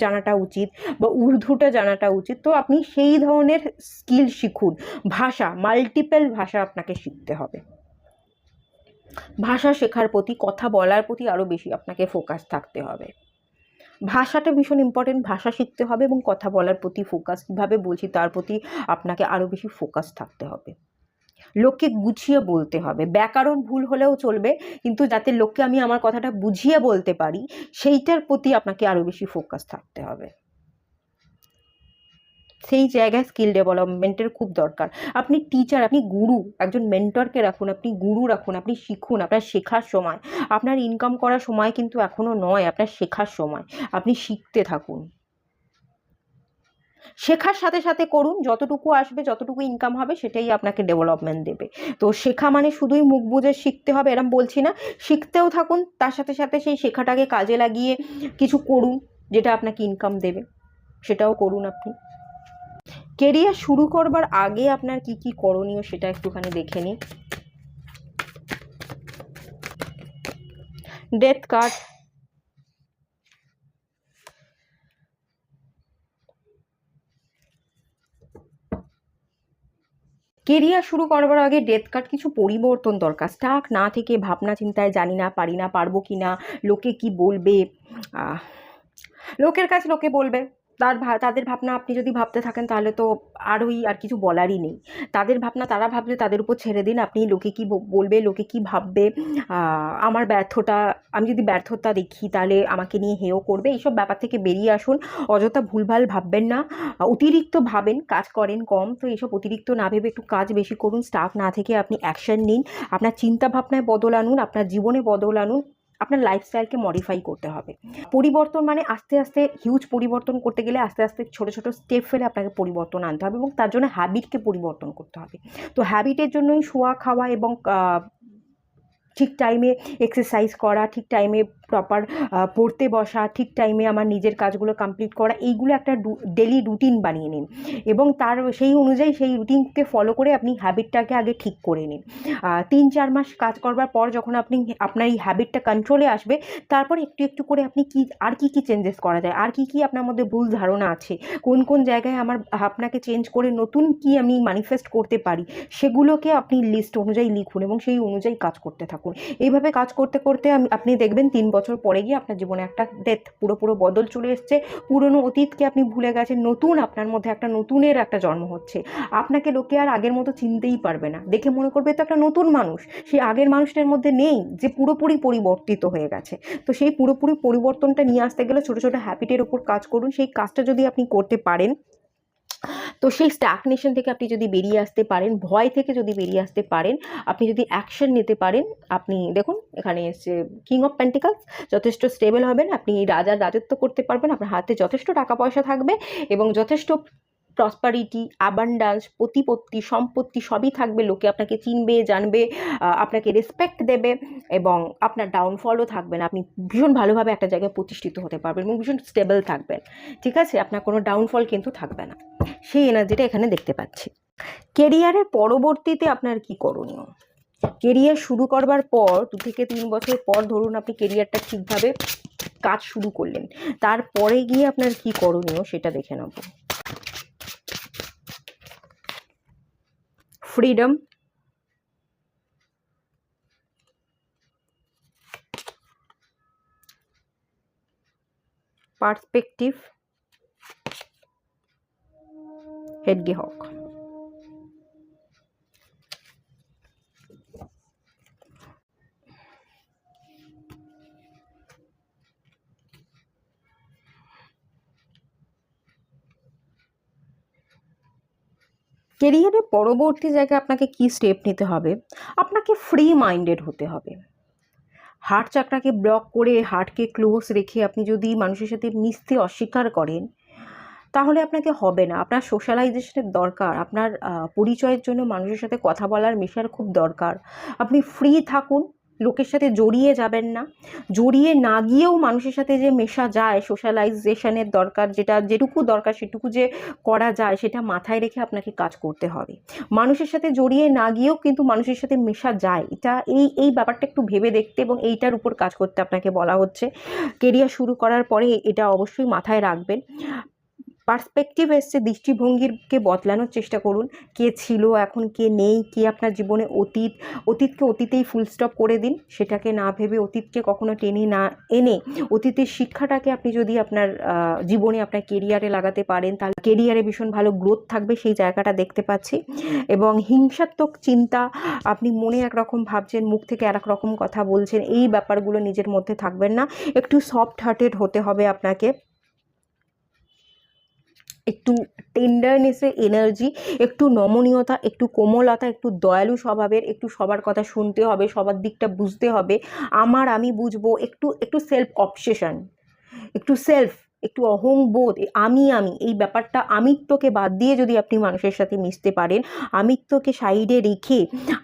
জানাটা উচিত বা উর্দুটা জানাটা উচিত, তো আপনি সেই ধরনের স্কিল শিখুন। ভাষা, মাল্টিপল ভাষা আপনাকে শিখতে হবে। ভাষা শেখার প্রতি, কথা বলার প্রতি আরও বেশি আপনাকে ফোকাস থাকতে হবে। ভাষাটা ভীষণ ইম্পর্টেন্ট, ভাষা শিখতে হবে এবং কথা বলার প্রতি ফোকাস, কীভাবে বলছি তার প্রতি আপনাকে আরও বেশি ফোকাস থাকতে হবে। লোককে গুছিয়ে বলতে হবে। ব্যাকরণ ভুল হলেও চলবে, কিন্তু যাতে লোককে আমি আমার কথাটা বুঝিয়ে বলতে পারি, সেইটার প্রতি আপনাকে আরও বেশি ফোকাস থাকতে হবে। সেই জায়গায় স্কিল ডেভেলপমেন্টের খুব দরকার। আপনি টিচার, আপনি গুরু, একজন মেন্টরকে রাখুন, আপনি গুরু রাখুন, আপনি শিখুন। আপনার শেখার সময়, আপনার ইনকাম করার সময় কিন্তু এখনও নয়, আপনার শেখার সময়। আপনি শিখতে থাকুন, শেখার সাথে সাথে করুন। যতটুকু আসবে, যতটুকু ইনকাম হবে, সেটাই আপনাকে ডেভেলপমেন্ট দেবে। তো শেখা মানে শুধুই মুখ বুজে শিখতে হবে এরম বলছি না, শিখতেও থাকুন, তার সাথে সাথে সেই শেখাটাকে কাজে লাগিয়ে কিছু করুন যেটা আপনাকে ইনকাম দেবে, সেটাও করুন আপনি। কেরিয়ার শুরু করবার আগে আপনার কি কি করণীয় সেটা একটুখানি দেখে নিই। ডেথ কার্ড, কেরিয়ার শুরু করবার আগে ডেথ কার্ড, কিছু পরিবর্তন দরকার। স্টাক না থেকে ভাবনা চিন্তায়, জানি না, পারি না, পারবো কি না, লোকে কি বলবে, লোকের কাছে লোকে বলবে, তাদের ভাবনা আপনি যদি ভাবতে থাকেন তাহলে তো আর কিছু বলারই নেই। তাদের ভাবনা তারা ভাবলে তাদের উপর ছেড়ে দিন। আপনি লোকে কি বলবে, লোকে কি ভাববে, আমার আমি যদি ব্যর্থতা দেখি তাহলে আমাকে নিয়ে হেয় করবে, এইসব ব্যাপার থেকে বেরিয়ে আসুন। অযথা ভুলভাল ভাববেন না। অতিরিক্ত ভাবেন, কাজ করেন কম, তো এইসব অতিরিক্ত না ভেবে একটু কাজ বেশি করুন। স্টাফ না থেকে আপনি অ্যাকশন নিন, আপনার চিন্তা ভাবনায় বদল আনুন, আপনার জীবনে বদল আনুন, আপনার লাইফস্টাইলকে মডিফাই করতে হবে। পরিবর্তন মানে আস্তে আস্তে হিউজ পরিবর্তন করতে গেলে আস্তে আস্তে ছোটো ছোটো স্টেপ ফেলে আপনাকে পরিবর্তন আনতে হবে, এবং তার জন্য হ্যাবিটকে পরিবর্তন করতে হবে। তো হ্যাবিটের জন্যই শোয়া, খাওয়া এবং ঠিক টাইমে এক্সারসাইজ করা, ঠিক টাইমে প্রপার পড়তে বসা, ঠিক টাইমে আমার নিজের কাজগুলো কমপ্লিট করা, এইগুলো একটা ডেলি রুটিন বানিয়ে নিন, এবং সেই অনুযায়ী সেই রুটিনকে ফলো করে আপনি হ্যাবিটটাকে আগে ঠিক করে নিন। 3-4 মাস কাজ করবার পর যখন আপনার এই হ্যাবিটটা কন্ট্রোলে আসবে, তারপর একটু একটু করে আপনি কি চেঞ্জেস করা যায়, আর কি আপনার মধ্যে ভুল ধারণা আছে, কোন জায়গায় আপনাকে চেঞ্জ করে নতুন কি আমি ম্যানিফেস্ট করতে পারি, সেগুলোকে আপনি লিস্ট অনুযায়ী লিখুন এবং সেই অনুযায়ী কাজ করতে থাকুন। এইভাবে কাজ করতে করতে আপনি দেখবেন 3 বছর পরে গিয়ে আপনার জীবনে একটা পুরো বদল চলে এসছে। পুরনো অতীতকে আপনি ভুলে গেছেন, নতুন আপনার মধ্যে একটা নতুনের একটা জন্ম হচ্ছে। আপনাকে লোকে আর আগের মতো চিনতেই পারবে না, দেখে মনে করবে তো একটা নতুন মানুষ, সেই আগের মানুষটার মধ্যে নেই যে পুরোপুরি পরিবর্তিত হয়ে গেছে। তো সেই পুরোপুরি পরিবর্তনটা নিয়ে আসতে গেলে ছোটো ছোটো হ্যাবিটের উপর কাজ করুন। সেই কাজটা যদি আপনি করতে পারেন, তো সেই স্ট্যাগনেশন থেকে আপনি যদি বেরিয়ে আসতে পারেন, ভয় থেকে যদি বেরিয়ে আসতে পারেন, আপনি যদি অ্যাকশন নিতে পারেন, আপনি দেখুন এখানে এসছে কিং অফ পেন্টিকলস, যথেষ্ট স্টেবল হবেন, আপনি রাজার রাজত্ব করতে পারবেন, আপনার হাতে যথেষ্ট টাকা পয়সা থাকবে এবং যথেষ্ট প্রসপারিটি, অ্যাবান্ডান্স, প্রতিপত্তি, সম্পত্তি সবই থাকবে। লোকে আপনাকে চিনবে, জানবে, আপনাকে রেসপেক্ট দেবে, এবং আপনার ডাউনফলও থাকবে না। আপনি ভীষণ ভালোভাবে একটা জায়গায় প্রতিষ্ঠিত হতে পারবেন এবং ভীষণ স্টেবল থাকবেন। ঠিক আছে, আপনার কোনো ডাউনফল কিন্তু থাকবে না। সেই এনার্জিটা এখানে দেখতে পাচ্ছি। কেরিয়ারের পরবর্তীতে আপনার কি করণীয়? কেরিয়ার শুরু করবার পর 2 থেকে 3 বছর পর ধরুন আপনি কেরিয়ারটা ঠিকভাবে কাজ শুরু করলেন, তারপরে গিয়ে আপনার কি করণীয় সেটা দেখে নেব। Freedom, perspective, hedgehog. কেরিয়ারের পরবর্তী জায়গায় আপনাকে কি স্টেপ নিতে হবে? আপনাকে ফ্রি মাইন্ডেড হতে হবে। হার্ট চাকরাকে ব্লক করে, হার্টকে ক্লোজ রেখে আপনি যদি মানুষের সাথে মিশতে অস্বীকার করেন, তাহলে আপনাকে হবে না। আপনার সোশ্যালাইজেশনের দরকার, আপনার পরিচয়ের জন্য মানুষের সাথে কথা বলার, মেশার খুব দরকার। আপনি ফ্রি থাকুন, লোকের সাথে জড়িয়ে যাবেন না। জড়িয়ে না গিয়েও মানুষের সাথে যে মেশা যায়, সোশ্যালাইজেশনের দরকার, যেটুকু দরকার সেটুকু যে করা যায়, সেটা মাথায় রেখে আপনাকে কাজ করতে হবে। মানুষের সাথে জড়িয়ে না গিয়েও কিন্তু মানুষের সাথে মেশা যায়, এটা এই ব্যাপারটা একটু ভেবে দেখতে এবং এইটার উপর কাজ করতে আপনাকে বলা হচ্ছে। কেরিয়ার শুরু করার পরে এটা অবশ্যই মাথায় রাখবেন। পার্সপেক্টিভ এসছে, দৃষ্টিভঙ্গিকে বদলানোর চেষ্টা করুন। কে ছিল, এখন কে নেই, কি আপনার জীবনে অতীতকে অতীতেই ফুল স্টপ করে দিন। সেটাকে না ভেবে, অতীতকে কখনো টেনে না এনে, অতীতের শিক্ষাটাকে আপনি যদি আপনার জীবনে, আপনার কেরিয়ারে লাগাতে পারেন, তাহলে কেরিয়ারে ভীষণ ভালো গ্রোথ থাকবে, সেই জায়গাটা দেখতে পাচ্ছি। এবং হিংসাত্মক চিন্তা, আপনি মনে একরকম ভাবছেন, মুখ থেকে আর এক রকম কথা বলছেন, এই ব্যাপারগুলো নিজের মধ্যে থাকবেন না। একটু সফট হার্টেড হতে হবে আপনাকে, একটু টেন্ডারনেসের এনার্জি, একটু নমনীয়তা, একটু কোমলতা, একটু দয়ালু স্বভাবের, একটু সবার কথা শুনতে হবে, সবার দিকটা বুঝতে হবে। আমি বুঝবো, একটু সেলফ অবসেশন, একটু অহংবোধ, আমি এই ব্যাপারটা, আমিত্বকে বাদ দিয়ে যদি আপনি মানুষের সাথে মিশতে পারেন, আমিত্বকে সাইডে রেখে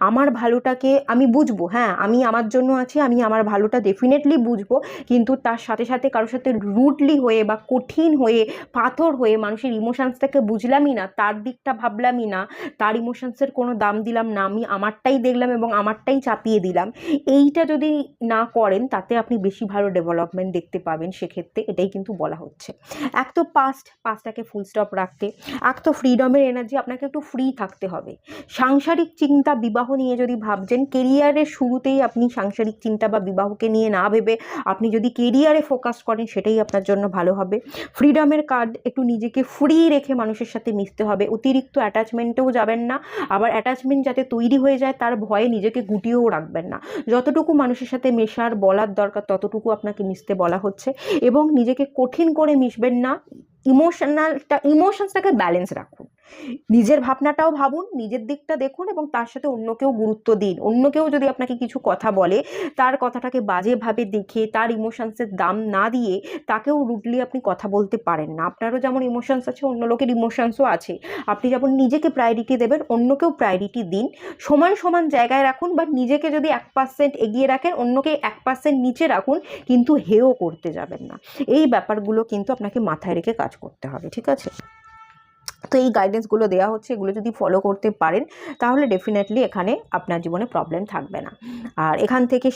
আমার ভালোটাকে আমি বুঝবো, হ্যাঁ আমি আমার জন্য আছি, আমি আমার ভালোটা ডেফিনেটলি বুঝবো, কিন্তু তার সাথে সাথে কারোর সাথে রুডলি হয়ে বা কঠিন হয়ে, পাথর হয়ে মানুষের ইমোশনসটাকে বুঝলামই না, তার দিকটা ভাবলামই না, তার ইমোশনসের কোনো দাম দিলাম না, আমি আমারটাই দেখলাম এবং আমারটাই চাপিয়ে দিলাম, এইটা যদি না করেন, তাতে আপনি বেশি ভালো ডেভেলপমেন্ট দেখতে পাবেন। সেক্ষেত্রে এটাই কিন্তু বলা হচ্ছে। এক তো পাস্টটাকে ফুল স্টপ রাখতে, এক তো ফ্রিডমের এনার্জি, আপনাকে একটু ফ্রি থাকতে হবে। সাংসারিক চিন্তা, বিবাহ নিয়ে যদি ভাবছেন, কেরিয়ারের শুরুতেই আপনি সাংসারিক চিন্তা বা বিবাহকে নিয়ে না ভেবে আপনি যদি কেরিয়ারে ফোকাস করেন, সেটাই আপনার জন্য ভালো হবে। ফ্রিডমের কার্ড, একটু নিজেকে ফ্রি রেখে মানুষের সাথে মিশতে হবে, অতিরিক্ত অ্যাটাচমেন্টেও যাবেন না, আবার অ্যাটাচমেন্ট যাতে তৈরি হয়ে যায় তার ভয়ে নিজেকে গুটিয়েও রাখবেন না। যতটুকু মানুষের সাথে মেশার বলার দরকার ততটুকু আপনাকে মিশতে বলা হচ্ছে, এবং নিজেকে কঠিন করে মিশবেন না। ইমোশনসটাকে ব্যালেন্স রাখুন, নিজের ভাবনাটাও ভাবুন, নিজের দিকটা দেখুন, এবং তার সাথে অন্যকেও গুরুত্ব দিন। অন্যকেও যদি আপনাকে কিছু কথা বলে, তার কথাটাকে বাজেভাবে দেখে, তার ইমোশনসের দাম না দিয়ে তাকেও রুডলি আপনি কথা বলতে পারেন না। আপনারও যেমন ইমোশনস আছে, অন্য লোকের ইমোশনসও আছে। আপনি যেমন নিজেকে প্রায়োরিটি দেবেন, অন্যকেও প্রায়োরিটি দিন। সমান সমান জায়গায় রাখুন, বা নিজেকে যদি 1% এগিয়ে রাখেন, অন্যকে 1% নিচে রাখুন, কিন্তু হেও করতে যাবেন না। এই ব্যাপারগুলো কিন্তু আপনাকে মাথায় রেখে কাজ করতে হবে, ঠিক আছে? তো এই গাইডেন্সগুলো দেওয়া হচ্ছে, এগুলো যদি ফলো করতে পারেন, তাহলে ডেফিনেটলি এখানে আপনার জীবনে প্রবলেম থাকবে না। আর এখান থেকে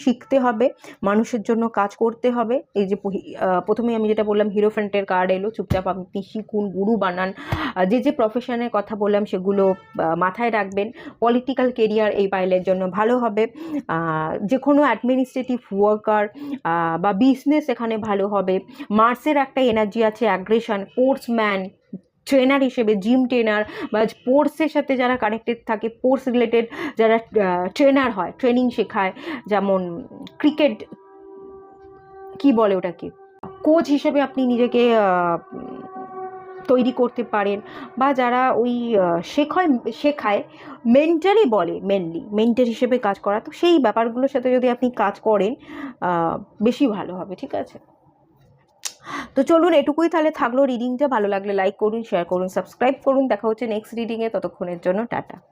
শিখতে হবে, মানুষের জন্য কাজ করতে হবে। এই যে প্রথমে আমি যেটা বললাম, হিরোফ্যান্টের কার্ড এলো, চুপচাপ আপনি শিখুন, গুরু বানান। যে প্রফেশনের কথা বললাম সেগুলো মাথায় রাখবেন। পলিটিক্যাল কেরিয়ার এই পাইলের জন্য ভালো হবে। যে কোনো অ্যাডমিনিস্ট্রেটিভ ওয়ার্কার বা বিজনেস এখানে ভালো হবে। মার্সের একটা এনার্জি আছে, অ্যাগ্রেশন, স্পোর্টসম্যান, ট্রেনার হিসেবে, জিম ট্রেনার বা স্পোর্টসের সাথে যারা কানেক্টেড থাকে, স্পোর্টস রিলেটেড যারা ট্রেনার হয়, ট্রেনিং শেখায়, যেমন ক্রিকেট, কি বলে ওটাকে, কোচ হিসেবে আপনি নিজেকে তৈরি করতে পারেন, বা যারা ওই শেখায়, মেন্টারই বলে, মেনলি মেন্টার হিসেবে কাজ করা, তো সেই ব্যাপারগুলোর সাথে যদি আপনি কাজ করেন বেশি ভালো হবে, ঠিক আছে? তো চলুন, এটুকুই তাহলে থাকলো রিডিংটা। ভালো লাগলে লাইক করুন, শেয়ার করুন, সাবস্ক্রাইব করুন। দেখা হচ্ছে নেক্সট রিডিংয়ে, ততক্ষণের জন্য টাটা।